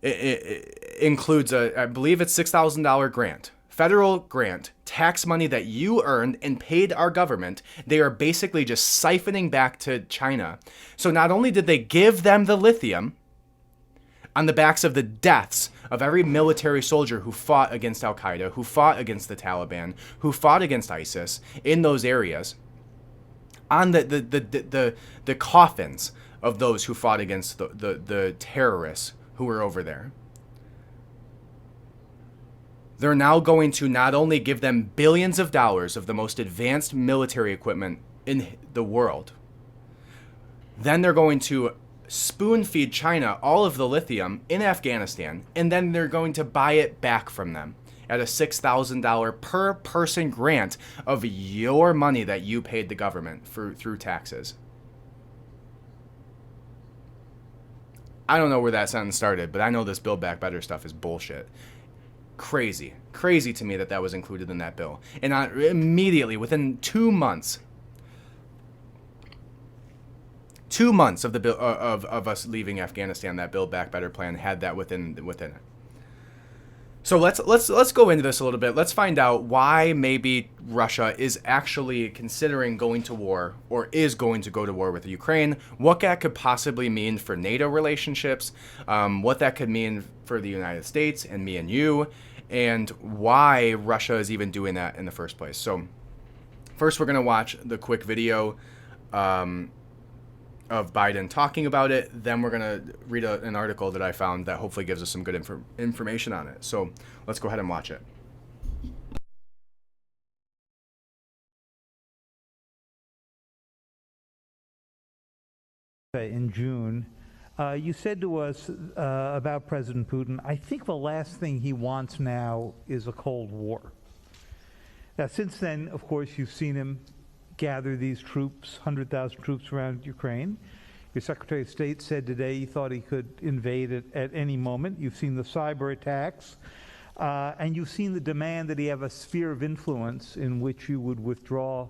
it includes I believe it's $6,000 grant, federal grant, tax money that you earned and paid our government. They are basically just siphoning back to China. So not only did they give them the lithium on the backs of the deaths of every military soldier who fought against Al-Qaeda, who fought against the Taliban, who fought against ISIS in those areas, on the coffins of those who fought against the terrorists who were over there. They're now going to not only give them billions of dollars of the most advanced military equipment in the world, then they're going to spoon feed China all of the lithium in Afghanistan, and then they're going to buy it back from them at a $6,000 per person grant of your money that you paid the government through taxes. I don't know where that sentence started, but I know this Build Back Better stuff is bullshit. Crazy to me that was included in that bill. And immediately, within 2 months, 2 months of the bill of us leaving Afghanistan, that Build Back Better plan had that within it. So let's go into this a little bit. Let's find out why maybe Russia is actually considering going to war or is going to go to war with Ukraine, what that could possibly mean for NATO relationships, what that could mean for the United States and me and you, and why Russia is even doing that in the first place. So first we're going to watch the quick video of Biden talking about it. Then we're going to read an article that I found that hopefully gives us some good information on it. So let's go ahead and watch it.
In June, you said to us about President Putin, I think the last thing he wants now is a Cold War. Now, since then, of course, you've seen him gather these troops, 100,000 troops around Ukraine. Your Secretary of State said today he thought he could invade it at any moment. You've seen the cyber attacks, and you've seen the demand that he have a sphere of influence in which you would withdraw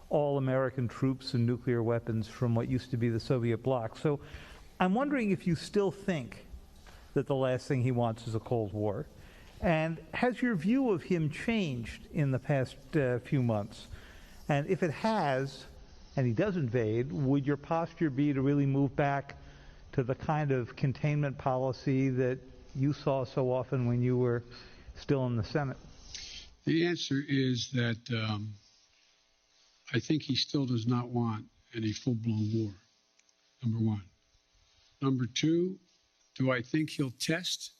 all American troops and nuclear weapons from what used to be the Soviet bloc. So I'm wondering if you still think that the last thing he wants is a Cold War. And has your view of him changed in the past few months? And if it has, and he does invade, would your posture be to really move back to the kind of containment policy that you saw so often when you were still in the Senate?
The answer is that I think he still does not want any full-blown war, number one. Number two, do I think he'll test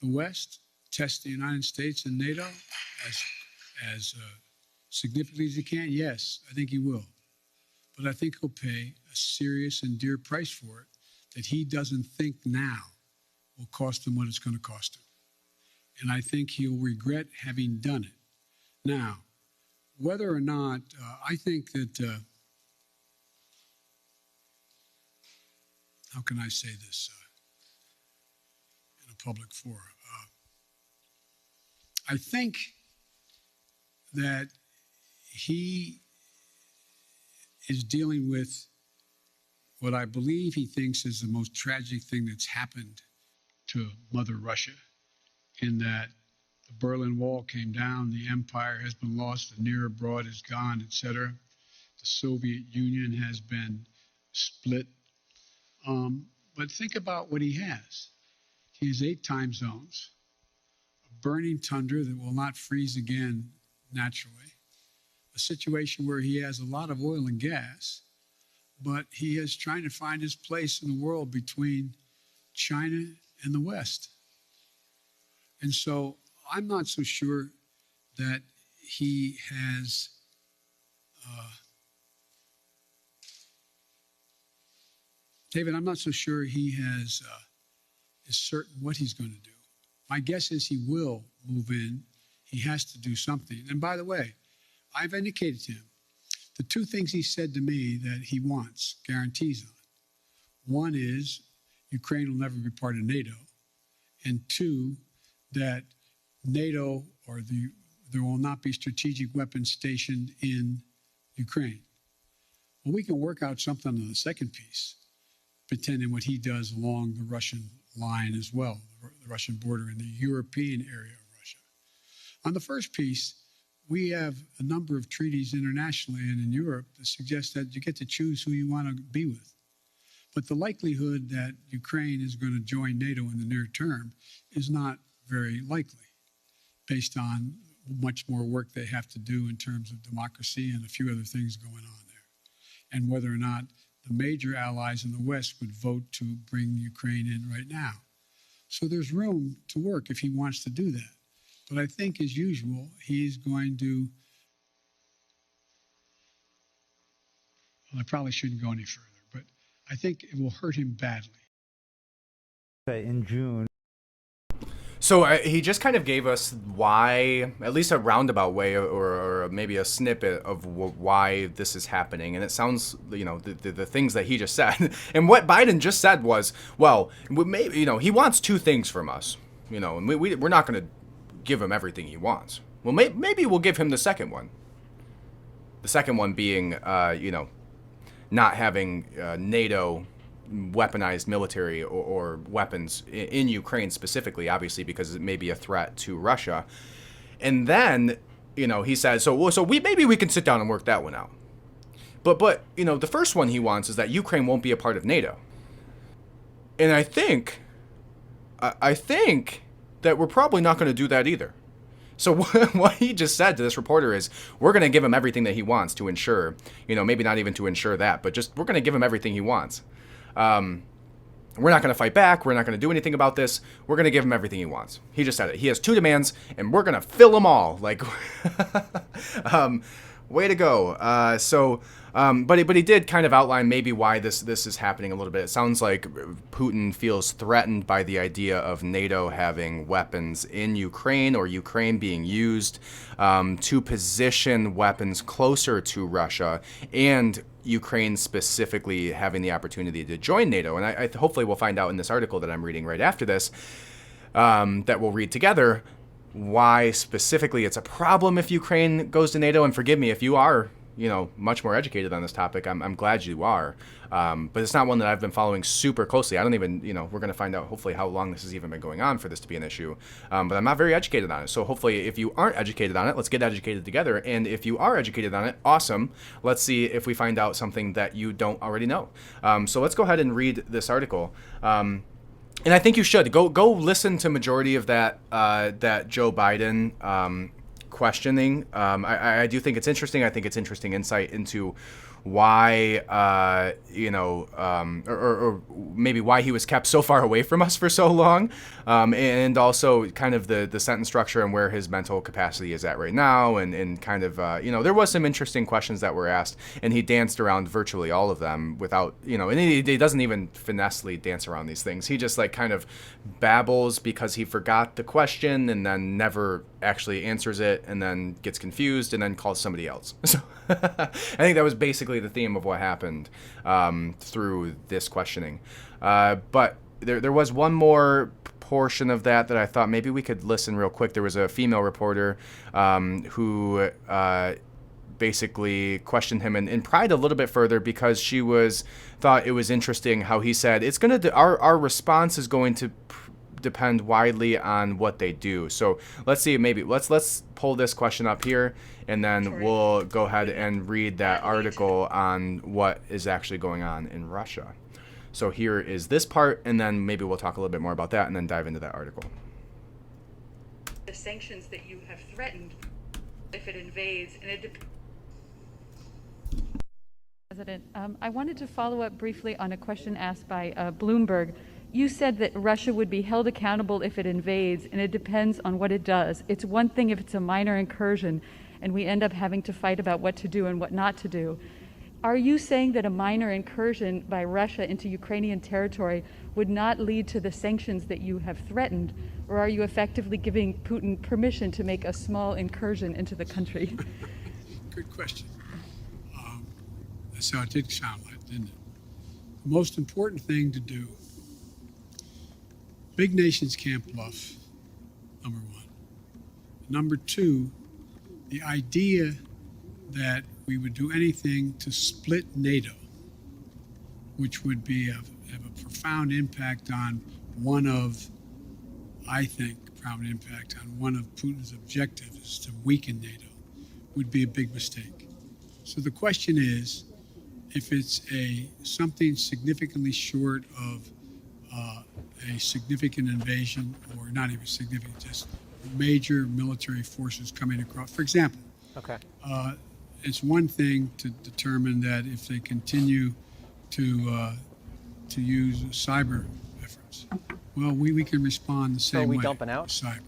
the West, test the United States and NATO as significantly as he can? Yes, I think he will. But I think he'll pay a serious and dear price for it that he doesn't think now will cost him what it's going to cost him. And I think he'll regret having done it. Now, whether or not, I think that, how can I say this in a public forum? I think that he is dealing with what I believe he thinks is the most tragic thing that's happened to Mother Russia, in that the Berlin Wall came down, the empire has been lost, the near abroad is gone, etc. The Soviet Union has been split. But think about what he has. He has 8 time zones, a burning tundra that will not freeze again naturally, a situation where he has a lot of oil and gas, but he is trying to find his place in the world between China and the West. And so I'm not so sure that he has David, I'm not so sure he is certain what he's going to do. My guess is he will move in. He has to do something. And by the way, I've indicated to him the 2 things he said to me that he wants guarantees on. One is Ukraine will never be part of NATO. And 2, that NATO or there will not be strategic weapons stationed in Ukraine. Well, we can work out something on the second piece, pretending what he does along the Russian line as well, the Russian border in the European area of Russia. On the first piece, we have a number of treaties internationally and in Europe that suggest that you get to choose who you want to be with. But the likelihood that Ukraine is going to join NATO in the near term is not very likely, based on much more work they have to do in terms of democracy and a few other things going on there, and whether or not the major allies in the West would vote to bring Ukraine in right now. So there's room to work if he wants to do that. But I think, as usual, he's going to, well, I probably shouldn't go any further, but I think it will hurt him badly.
In June.
So he just kind of gave us why, at least a roundabout way, or maybe a snippet of why this is happening. And it sounds, the things that he just said. And what Biden just said was, well, maybe, he wants 2 things from us, and we're not going to give him everything he wants. Well, maybe we'll give him the second one. The second one being, not having NATO weaponized military or weapons in Ukraine specifically, obviously, because it may be a threat to Russia. And then, he says, so maybe we can sit down and work that one out. But the first one he wants is that Ukraine won't be a part of NATO. And I think that we're probably not going to do that either. So what he just said to this reporter is, we're going to give him everything that he wants to ensure, maybe not even to ensure that, but just we're going to give him everything he wants. We're not going to fight back. We're not going to do anything about this. We're going to give him everything he wants. He just said it. He has 2 demands, and we're going to fill them all. Like, way to go. But he did kind of outline maybe why this is happening a little bit. It sounds like Putin feels threatened by the idea of NATO having weapons in Ukraine, or Ukraine being used to position weapons closer to Russia, and Ukraine specifically having the opportunity to join NATO. And I hopefully we'll find out in this article that I'm reading right after this, that we'll read together, why specifically it's a problem if Ukraine goes to NATO. And forgive me if you are, much more educated on this topic. I'm glad you are. But it's not one that I've been following super closely. I don't even, we're going to find out hopefully how long this has even been going on for this to be an issue. But I'm not very educated on it. So hopefully if you aren't educated on it, let's get educated together. And if you are educated on it, awesome. Let's see if we find out something that you don't already know. So let's go ahead and read this article. And I think you should go listen to majority of that Joe Biden questioning. I do think it's interesting. I think it's interesting insight into why, or maybe why he was kept so far away from us for so long, and also kind of the sentence structure and where his mental capacity is at right now, and kind of, there was some interesting questions that were asked, and he danced around virtually all of them without, and he doesn't even finessely dance around these things. He just like kind of babbles because he forgot the question and then never actually answers it, and then gets confused and then calls somebody else. So I think that was basically the theme of what happened through this questioning. But there was one more portion of that I thought maybe we could listen real quick. There was a female reporter who basically questioned him and pried a little bit further because she thought it was interesting how he said it's going to our response is going to depend widely on what they do. So let's see, maybe let's pull this question up here, and then we'll go ahead and read that article on what is actually going on in Russia. So here is this part, and then maybe we'll talk a little bit more about that and then dive into that article.
The sanctions that you have threatened, if it invades, and it
President, I wanted to follow up briefly on a question asked by Bloomberg. You said that Russia would be held accountable if it invades, and it depends on what it does. It's one thing if it's a minor incursion, and we end up having to fight about what to do and what not to do. Are you saying that a minor incursion by Russia into Ukrainian territory would not lead to the sanctions that you have threatened, or are you effectively giving Putin permission to make a small incursion into the country?
Good question. That's how it did sound like, didn't it? The most important thing to do, big nations can't bluff, number one. Number two, the idea that we would do anything to split NATO, which would have a profound impact on profound impact on one of Putin's objectives to weaken NATO, would be a big mistake. So the question is, if it's something significantly short of a significant invasion, or not even significant, just major military forces coming across. For example, it's one thing to determine that if they continue to use cyber efforts, well, we can respond the same way.
So we dumping out?
Cyber.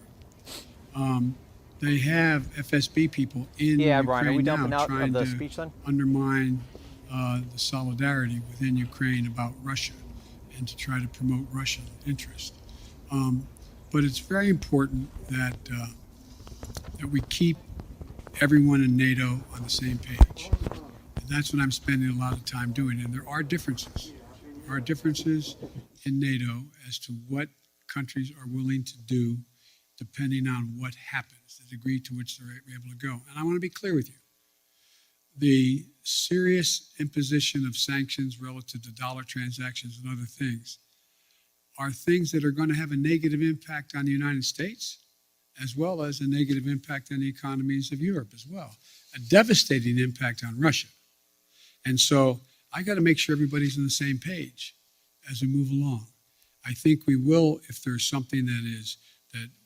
They have FSB people in Ukraine
Brian, are we dumping
now
out
trying
of the
to
speech then?
undermine the solidarity within Ukraine about Russia and to try to promote Russian interest. But it's very important that we keep everyone in NATO on the same page. And that's what I'm spending a lot of time doing. And there are differences. There are differences in NATO as to what countries are willing to do depending on what happens, the degree to which they're able to go. And I want to be clear with you. The serious imposition of sanctions relative to dollar transactions and other things are things that are going to have a negative impact on the United States, as well as a negative impact on the economies of Europe as well, a devastating impact on Russia. And so I got to make sure everybody's on the same page as we move along. I think we will if there's something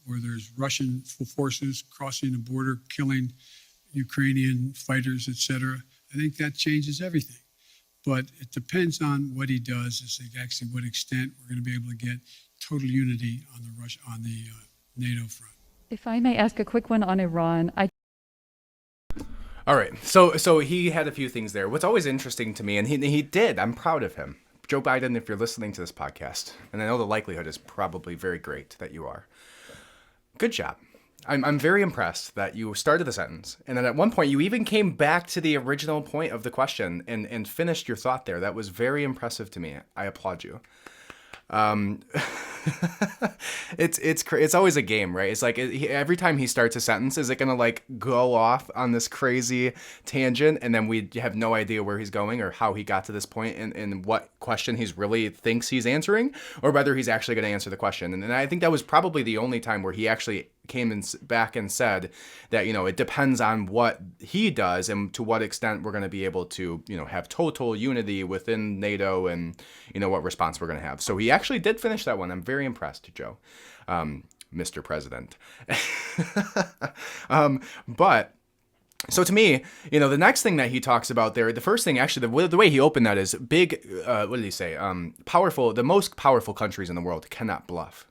where there's Russian forces crossing the border, killing Ukrainian fighters, etc. I think that changes everything. But it depends on what he does, as to actually what extent we're going to be able to get total unity on the NATO front.
If I may ask a quick one on Iran,
All right, so he had a few things there. What's always interesting to me, and he did, I'm proud of him. Joe Biden, if you're listening to this podcast, and I know the likelihood is probably very great that you are, good job. I'm very impressed that you started the sentence, and then at one point you even came back to the original point of the question and finished your thought there. That was very impressive to me. I applaud you. It's always a game, right? It's like every time he starts a sentence, is it gonna like go off on this crazy tangent, and then we have no idea where he's going or how he got to this point and what question he's really thinks he's answering, or whether he's actually going to answer the question. And I think that was probably the only time where he actually came back and said that, it depends on what he does and to what extent we're going to be able to, have total unity within NATO and, what response we're going to have. So he actually did finish that one. I'm very impressed, Joe. Mr. President. But so to me, the next thing that he talks about there, the first thing, actually, the way he opened that is big, what did he say? The most powerful countries in the world cannot bluff.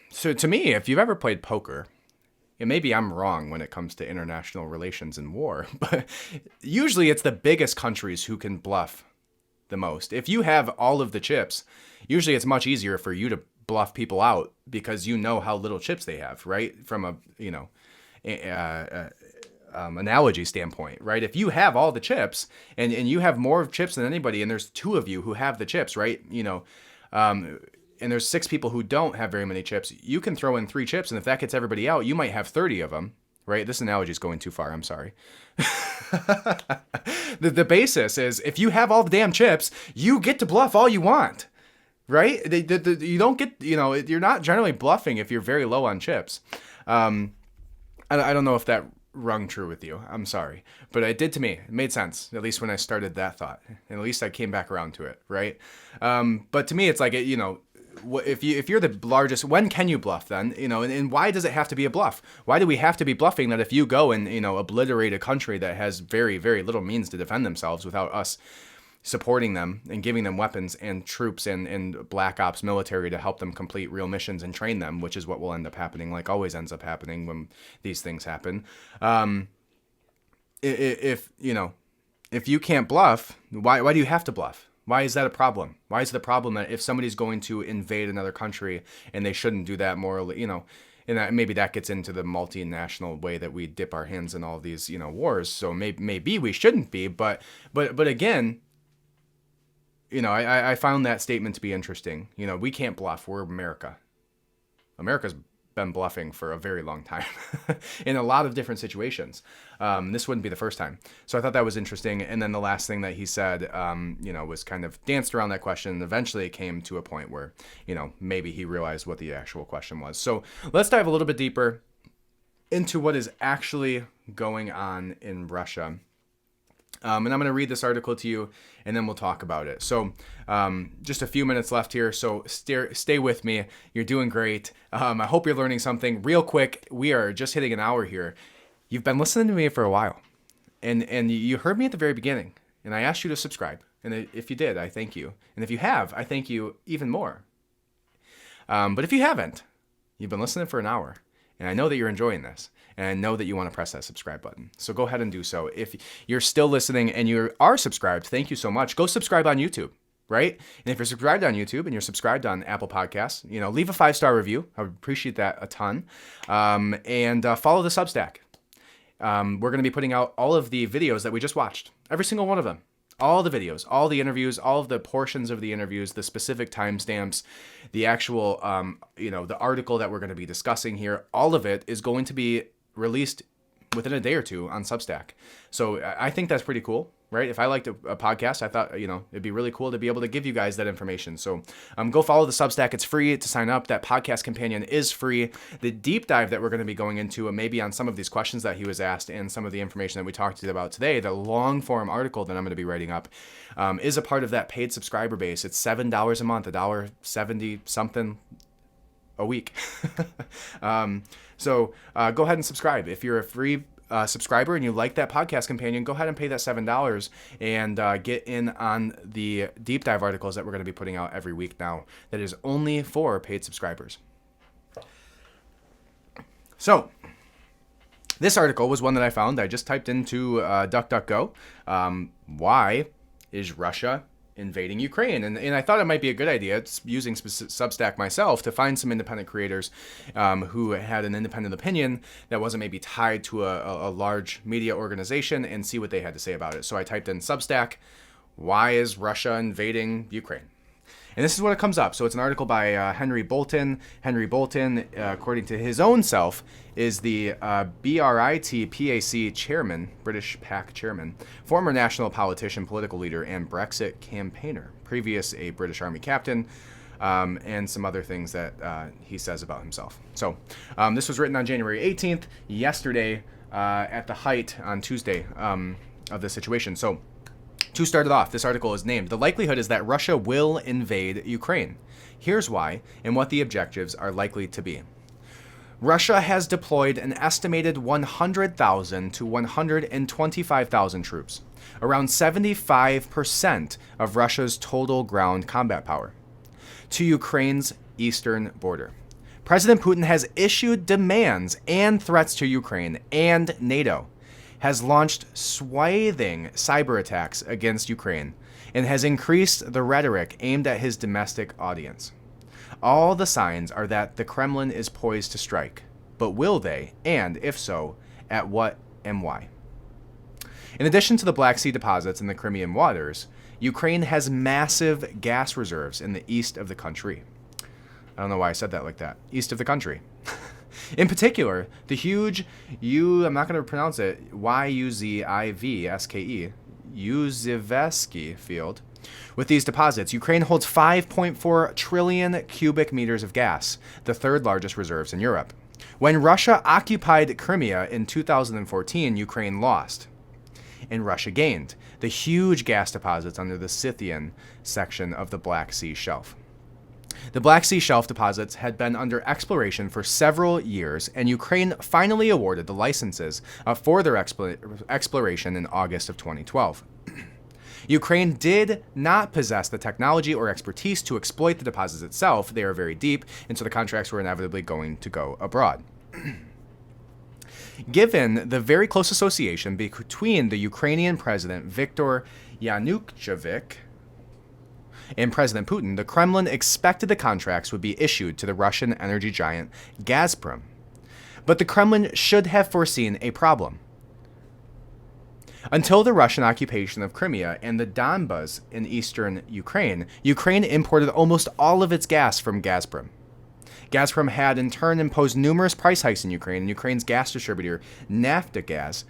So to me, if you've ever played poker, and maybe I'm wrong when it comes to international relations and war, but usually it's the biggest countries who can bluff the most. If you have all of the chips, usually it's much easier for you to bluff people out because you know how little chips they have, right? From a, analogy standpoint, right? If you have all the chips and you have more chips than anybody, and there's 2 of you who have the chips, right? And there's 6 people who don't have very many chips, you can throw in 3 chips, and if that gets everybody out, you might have 30 of them, right? This analogy is going too far. I'm sorry. The basis is if you have all the damn chips, you get to bluff all you want, right? You don't get, you're not generally bluffing if you're very low on chips. I don't know if that rung true with you. I'm sorry. But it did to me. It made sense, at least when I started that thought. And at least I came back around to it, right? But to me, it's like, if you're the largest, when can you bluff then? And why does it have to be a bluff? Why do we have to be bluffing that if you go and, obliterate a country that has very, very little means to defend themselves without us supporting them and giving them weapons and troops and black ops military to help them complete real missions and train them, which is what will end up happening, like always ends up happening when these things happen. If you can't bluff, why do you have to bluff? Why is that a problem? Why is it a problem that if somebody's going to invade another country and they shouldn't do that morally, and maybe that gets into the multinational way that we dip our hands in all these, wars. So maybe we shouldn't be, but again, I found that statement to be interesting. We can't bluff. We're America. America's been bluffing for a very long time in a lot of different situations. This wouldn't be the first time. So I thought that was interesting. And then the last thing that he said, was kind of danced around that question. And eventually it came to a point where, maybe he realized what the actual question was. So let's dive a little bit deeper into what is actually going on in Russia. And I'm going to read this article to you, and then we'll talk about it. So just a few minutes left here, so stay with me. You're doing great. I hope you're learning something. Real quick, we are just hitting an hour here. You've been listening to me for a while, and you heard me at the very beginning, and I asked you to subscribe. And if you did, I thank you. And if you have, I thank you even more. But if you haven't, you've been listening for an hour, and I know that you're enjoying this. And I know that you want to press that subscribe button. So go ahead and do so. If you're still listening and you are subscribed, thank you so much. Go subscribe on YouTube, right? And if you're subscribed on YouTube and you're subscribed on Apple Podcasts, leave a 5-star review. I would appreciate that a ton. And follow the Substack. We're going to be putting out all of the videos that we just watched. Every single one of them. All the videos, all the interviews, all of the portions of the interviews, the specific timestamps, the actual, the article that we're going to be discussing here, all of it is going to be released within a day or two on Substack. So I think that's pretty cool, right? If I liked a podcast, I thought, it'd be really cool to be able to give you guys that information. So go follow the Substack. It's free to sign up. That podcast companion is free. The deep dive that we're going to be going into, and maybe on some of these questions that he was asked and some of the information that we talked about today, the long form article that I'm going to be writing up, is a part of that paid subscriber base. It's $7 a month, $1.70 something a week. So go ahead and subscribe. If you're a free subscriber and you like that podcast companion, go ahead and pay that $7 and get in on the deep dive articles that we're going to be putting out every week now. That is only for paid subscribers. So this article was one that I found. I just typed into DuckDuckGo. Why is Russia invading Ukraine? And I thought it might be a good idea, using Substack myself, to find some independent creators who had an independent opinion that wasn't maybe tied to a large media organization, and see what they had to say about it. So I typed in Substack, why is Russia invading Ukraine? And this is what it comes up. So it's an article by Henry Bolton. Henry Bolton, according to his own self, is the BRIT-PAC chairman, British PAC chairman, former national politician, political leader, and Brexit campaigner, previous a British Army captain, and some other things that he says about himself. So this was written on January 18th, yesterday, at the height on Tuesday of the situation. So to start it off, this article is named, "The likelihood is that Russia will invade Ukraine. Here's why and what the objectives are likely to be." Russia has deployed an estimated 100,000 to 125,000 troops, around 75% of Russia's total ground combat power, to Ukraine's eastern border. President Putin has issued demands and threats to Ukraine, and NATO has launched scathing cyber attacks against Ukraine and has increased the rhetoric aimed at his domestic audience. All the signs are that the Kremlin is poised to strike, but will they, and if so, at what and why? In addition to the Black Sea deposits in the Crimean waters, Ukraine has massive gas reserves in the east of the country. I don't know why I said that like that. East of the country. In particular, the huge I'm not going to pronounce it, Yuzivske, Yuzivesky field. With these deposits, Ukraine holds 5.4 trillion cubic meters of gas, the third largest reserves in Europe. When Russia occupied Crimea in 2014, Ukraine lost, and Russia gained the huge gas deposits under the Scythian section of the Black Sea Shelf. The Black Sea Shelf deposits had been under exploration for several years, and Ukraine finally awarded the licenses for their exploration in August of 2012. Ukraine did not possess the technology or expertise to exploit the deposits itself. They are very deep, and so the contracts were inevitably going to go abroad. Given the very close association between the Ukrainian president Viktor Yanukovych and President Putin, the Kremlin expected the contracts would be issued to the Russian energy giant Gazprom. But the Kremlin should have foreseen a problem. Until the Russian occupation of Crimea and the Donbas in eastern Ukraine, Ukraine imported almost all of its gas from Gazprom. Gazprom had in turn imposed numerous price hikes in Ukraine, and Ukraine's gas distributor, Naftogaz,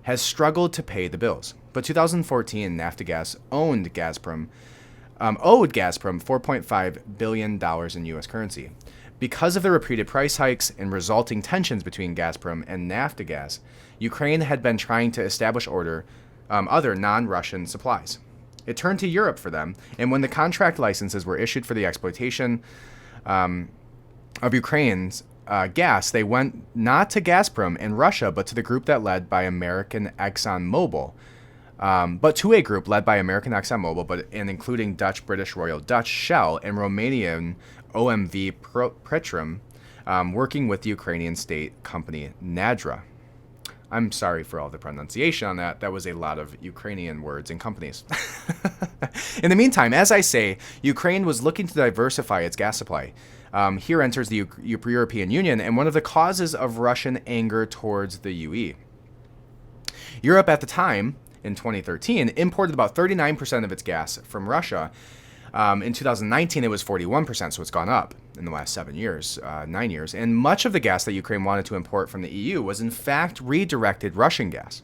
has struggled to pay the bills. But 2014, Naftogaz owed Gazprom $4.5 billion in U.S. currency. Because of the repeated price hikes and resulting tensions between Gazprom and Naftogaz, Ukraine had been trying to establish other non-Russian supplies. It turned to Europe for them, and when the contract licenses were issued for the exploitation of Ukraine's gas, they went not to Gazprom and Russia, but to the group that led by American ExxonMobil. But including Dutch, British Royal Dutch Shell and Romanian OMV Petrom, working with the Ukrainian state company Nadra. I'm sorry for all the pronunciation on that. That was a lot of Ukrainian words and companies. In the meantime, as I say, Ukraine was looking to diversify its gas supply. Here enters the European Union and one of the causes of Russian anger towards the UE. Europe at the time, in 2013, imported about 39% of its gas from Russia. In 2019, it was 41%, so it's gone up in the last 9 years. And much of the gas that Ukraine wanted to import from the EU was in fact redirected Russian gas.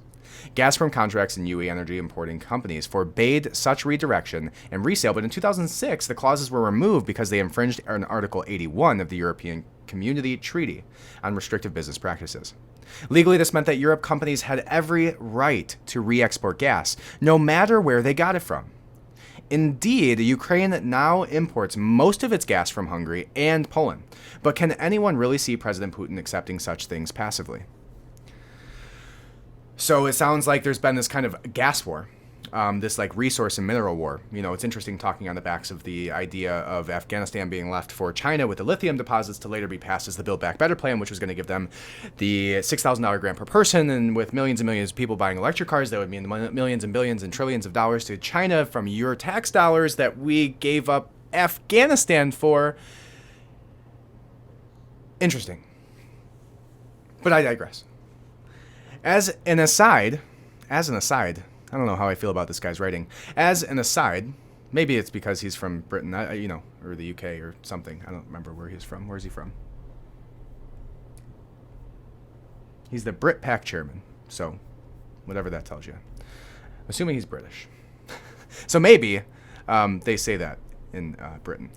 Gazprom contracts and UE energy importing companies forbade such redirection and resale, but in 2006, the clauses were removed because they infringed on Article 81 of the European Community Treaty on restrictive business practices. Legally, this meant that Europe companies had every right to re-export gas, no matter where they got it from. Indeed, Ukraine now imports most of its gas from Hungary and Poland. But can anyone really see President Putin accepting such things passively? So it sounds like there's been this kind of gas war, this like resource and mineral war. You know, it's interesting talking on the backs of the idea of Afghanistan being left for China with the lithium deposits to later be passed as the Build Back Better plan, which was going to give them the $6,000 grant per person. And with millions and millions of people buying electric cars, that would mean millions and billions and trillions of dollars to China from your tax dollars that we gave up Afghanistan for. Interesting. But I digress. As an aside, I don't know how I feel about this guy's writing. As an aside, maybe it's because he's from Britain, or the UK or something. I don't remember where he's from. Where's he from? He's the BritPac chairman, so whatever that tells you. Assuming he's British. So maybe they say that in Britain.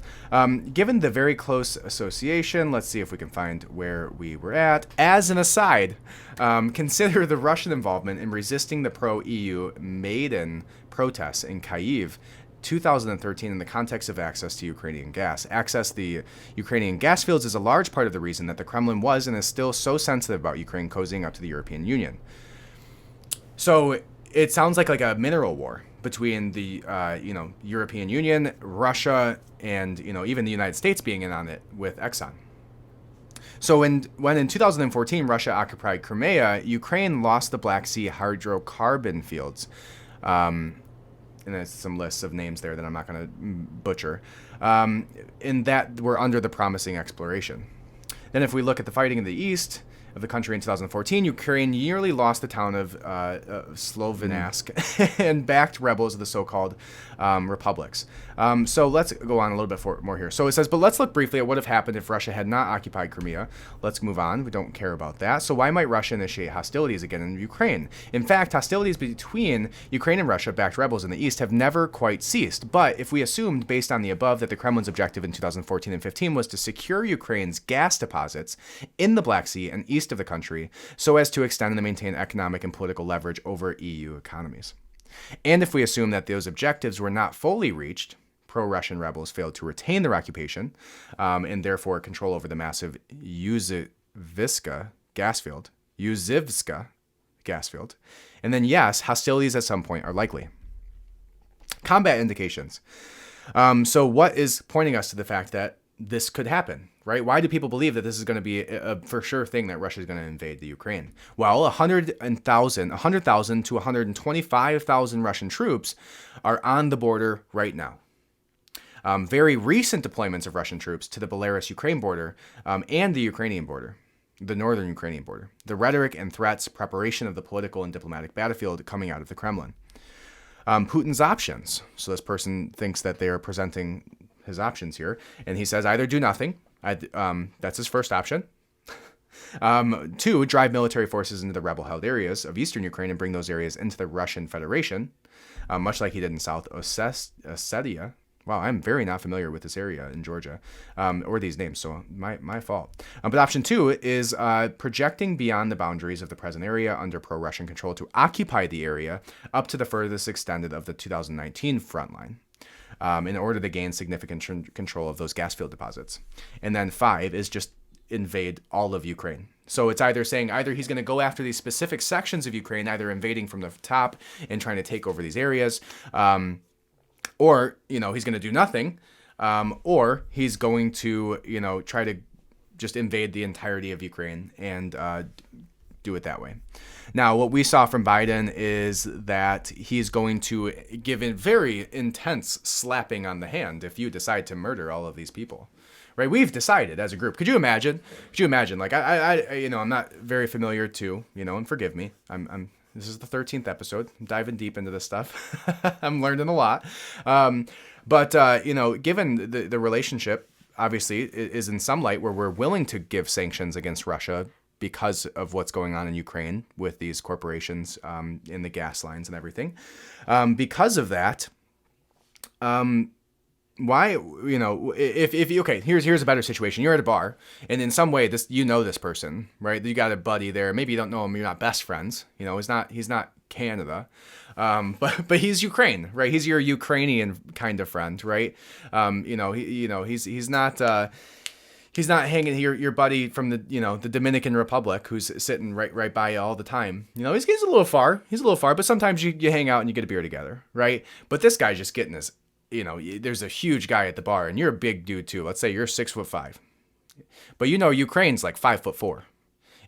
Given the very close association, let's see if we can find where we were at. As an aside, consider the Russian involvement in resisting the pro-EU Maidan protests in Kyiv 2013 in the context of access to Ukrainian gas. Access the Ukrainian gas fields is a large part of the reason that the Kremlin was and is still so sensitive about Ukraine cozying up to the European Union. So it sounds like a mineral war between the European Union, Russia, and even the United States being in on it with Exxon. So when in 2014 Russia occupied Crimea, Ukraine lost the Black Sea hydrocarbon fields. And there's some lists of names there that I'm not going to butcher, and that were under the promising exploration. Then if we look at the fighting in the east of the country in 2014, Ukraine nearly lost the town of Sloviansk and backed rebels of the so-called republics. So let's go on a little bit more here. So it says, but let's look briefly at what would have happened if Russia had not occupied Crimea. Let's move on. We don't care about that. So why might Russia initiate hostilities again in Ukraine? In fact, hostilities between Ukraine and Russia-backed rebels in the east have never quite ceased. But if we assumed, based on the above, that the Kremlin's objective in 2014 and 15 was to secure Ukraine's gas deposits in the Black Sea and east of the country so as to extend and maintain economic and political leverage over EU economies. And if we assume that those objectives were not fully reached, pro-Russian rebels failed to retain their occupation and therefore control over the massive Uzivska gas field, and then yes, hostilities at some point are likely. Combat indications. So what is pointing us to the fact that this could happen, right? Why do people believe that this is going to be a for sure thing that Russia is going to invade the Ukraine? Well, 100,000 to 125,000 Russian troops are on the border right now. Very recent deployments of Russian troops to the Belarus-Ukraine border and the Ukrainian border, the northern Ukrainian border. The rhetoric and threats, preparation of the political and diplomatic battlefield coming out of the Kremlin. Putin's options. So this person thinks that they are presenting his options here, and he says either do nothing. That's his first option. 2, drive military forces into the rebel-held areas of eastern Ukraine and bring those areas into the Russian Federation, much like he did in South Ossetia. Wow, I'm very not familiar with this area in Georgia, or these names, so my fault. But option 2 is projecting beyond the boundaries of the present area under pro-Russian control to occupy the area up to the furthest extended of the 2019 front line. In order to gain significant control of those gas field deposits. And then 5 is just invade all of Ukraine. So it's either saying he's going to go after these specific sections of Ukraine, either invading from the top and trying to take over these areas, or, he's going to do nothing, or he's going to, try to just invade the entirety of Ukraine and do it that way. Now, what we saw from Biden is that he's going to give a very intense slapping on the hand if you decide to murder all of these people, right? We've decided as a group. Could you imagine? Like, I'm not very familiar too, and forgive me. This is the 13th episode. I'm diving deep into this stuff. I'm learning a lot. But given the relationship, obviously, is in some light where we're willing to give sanctions against Russia because of what's going on in Ukraine with these corporations in the gas lines and everything. Because of that, why, if okay, here's a better situation. You're at a bar, and in some way, this person, right? You got a buddy there. Maybe you don't know him. You're not best friends. He's not Canada, but he's Ukraine, right? He's your Ukrainian kind of friend, right? He's not. He's not hanging your buddy from the the Dominican Republic who's sitting right by you all the time. He's a little far. But sometimes you hang out and you get a beer together, right? But this guy's just getting this. There's a huge guy at the bar, and you're a big dude too. Let's say you're 6'5", but Ukraine's like 5'4",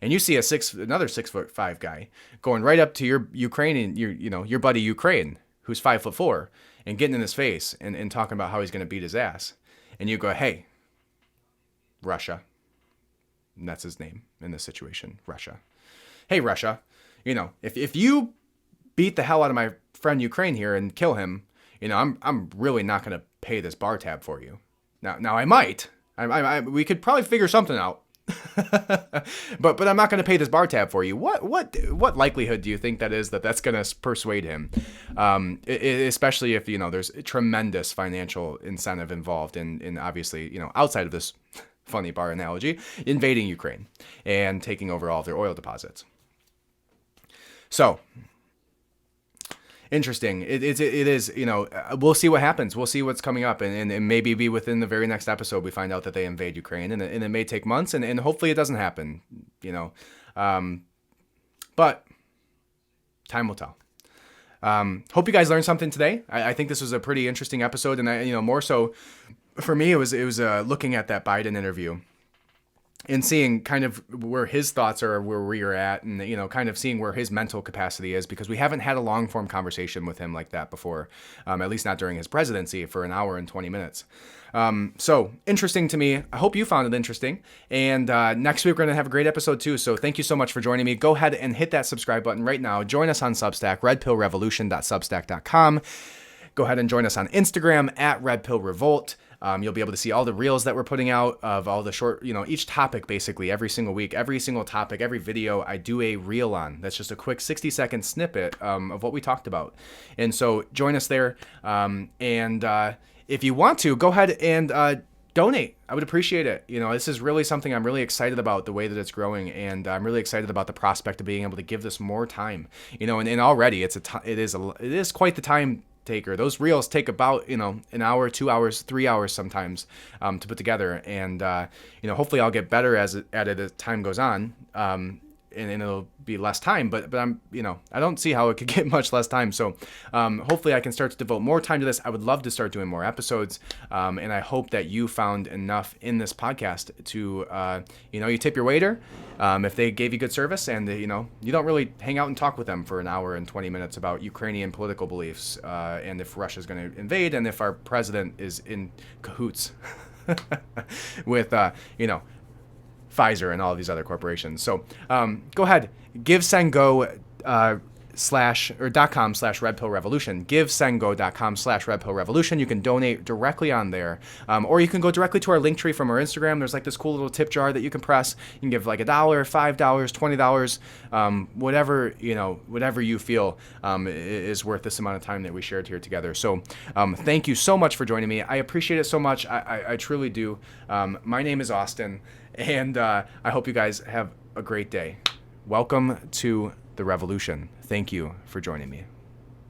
and you see another 6'5" guy going right up to your Ukrainian, your buddy Ukraine, who's 5'4", and getting in his face and talking about how he's going to beat his ass, and you go, hey. Russia. And that's his name in this situation, Russia. Hey, Russia, if you beat the hell out of my friend Ukraine here and kill him, I'm really not going to pay this bar tab for you. Now I might. We could probably figure something out. but I'm not going to pay this bar tab for you. What likelihood do you think that is that's going to persuade him? Especially if there's a tremendous financial incentive involved in obviously outside of this funny bar analogy, invading Ukraine and taking over all of their oil deposits. So interesting. It is, we'll see what happens. We'll see what's coming up. And maybe be within the very next episode, we find out that they invade Ukraine. And it may take months. And hopefully it doesn't happen, But time will tell. Hope you guys learned something today. I think this was a pretty interesting episode. And, more so for me, it was looking at that Biden interview and seeing kind of where his thoughts are, where we are at, and, kind of seeing where his mental capacity is, because we haven't had a long form conversation with him like that before, at least not during his presidency, for an hour and 20 minutes. So interesting to me. I hope you found it interesting. And next week, we're going to have a great episode too. So thank you so much for joining me. Go ahead and hit that subscribe button right now. Join us on Substack, redpillrevolution.substack.com. Go ahead and join us on Instagram at redpillrevolt. You'll be able to see all the reels that we're putting out of all the short, each topic basically every single week, every single topic, every video I do a reel on. That's just a quick 60-second snippet of what we talked about. And so join us there. If you want to, go ahead and donate. I would appreciate it. This is really something I'm really excited about, the way that it's growing, and I'm really excited about the prospect of being able to give this more time. And already it is quite the time taker. Those reels take about an hour, 2 hours, 3 hours sometimes to put together, and hopefully I'll get better at it as time goes on, and it'll be less time, but I'm I don't see how it could get much less time. So hopefully I can start to devote more time to this. I would love to start doing more episodes, and I hope that you found enough in this podcast to you tip your waiter if they gave you good service, and you don't really hang out and talk with them for an hour and 20 minutes about Ukrainian political beliefs, and if Russia's going to invade, and if our president is in cahoots with Pfizer and all of these other corporations. So go ahead, give Sango .com/redpillrevolution. GiveSango.com/redpillrevolution. You can donate directly on there, or you can go directly to our link tree from our Instagram. There's like this cool little tip jar that you can press. You can give like $1, $5, $20, whatever you feel is worth this amount of time that we shared here together. So thank you so much for joining me. I appreciate it so much. I truly do. My name is Austin, and I hope you guys have a great day. Welcome to the revolution. Thank you for joining me.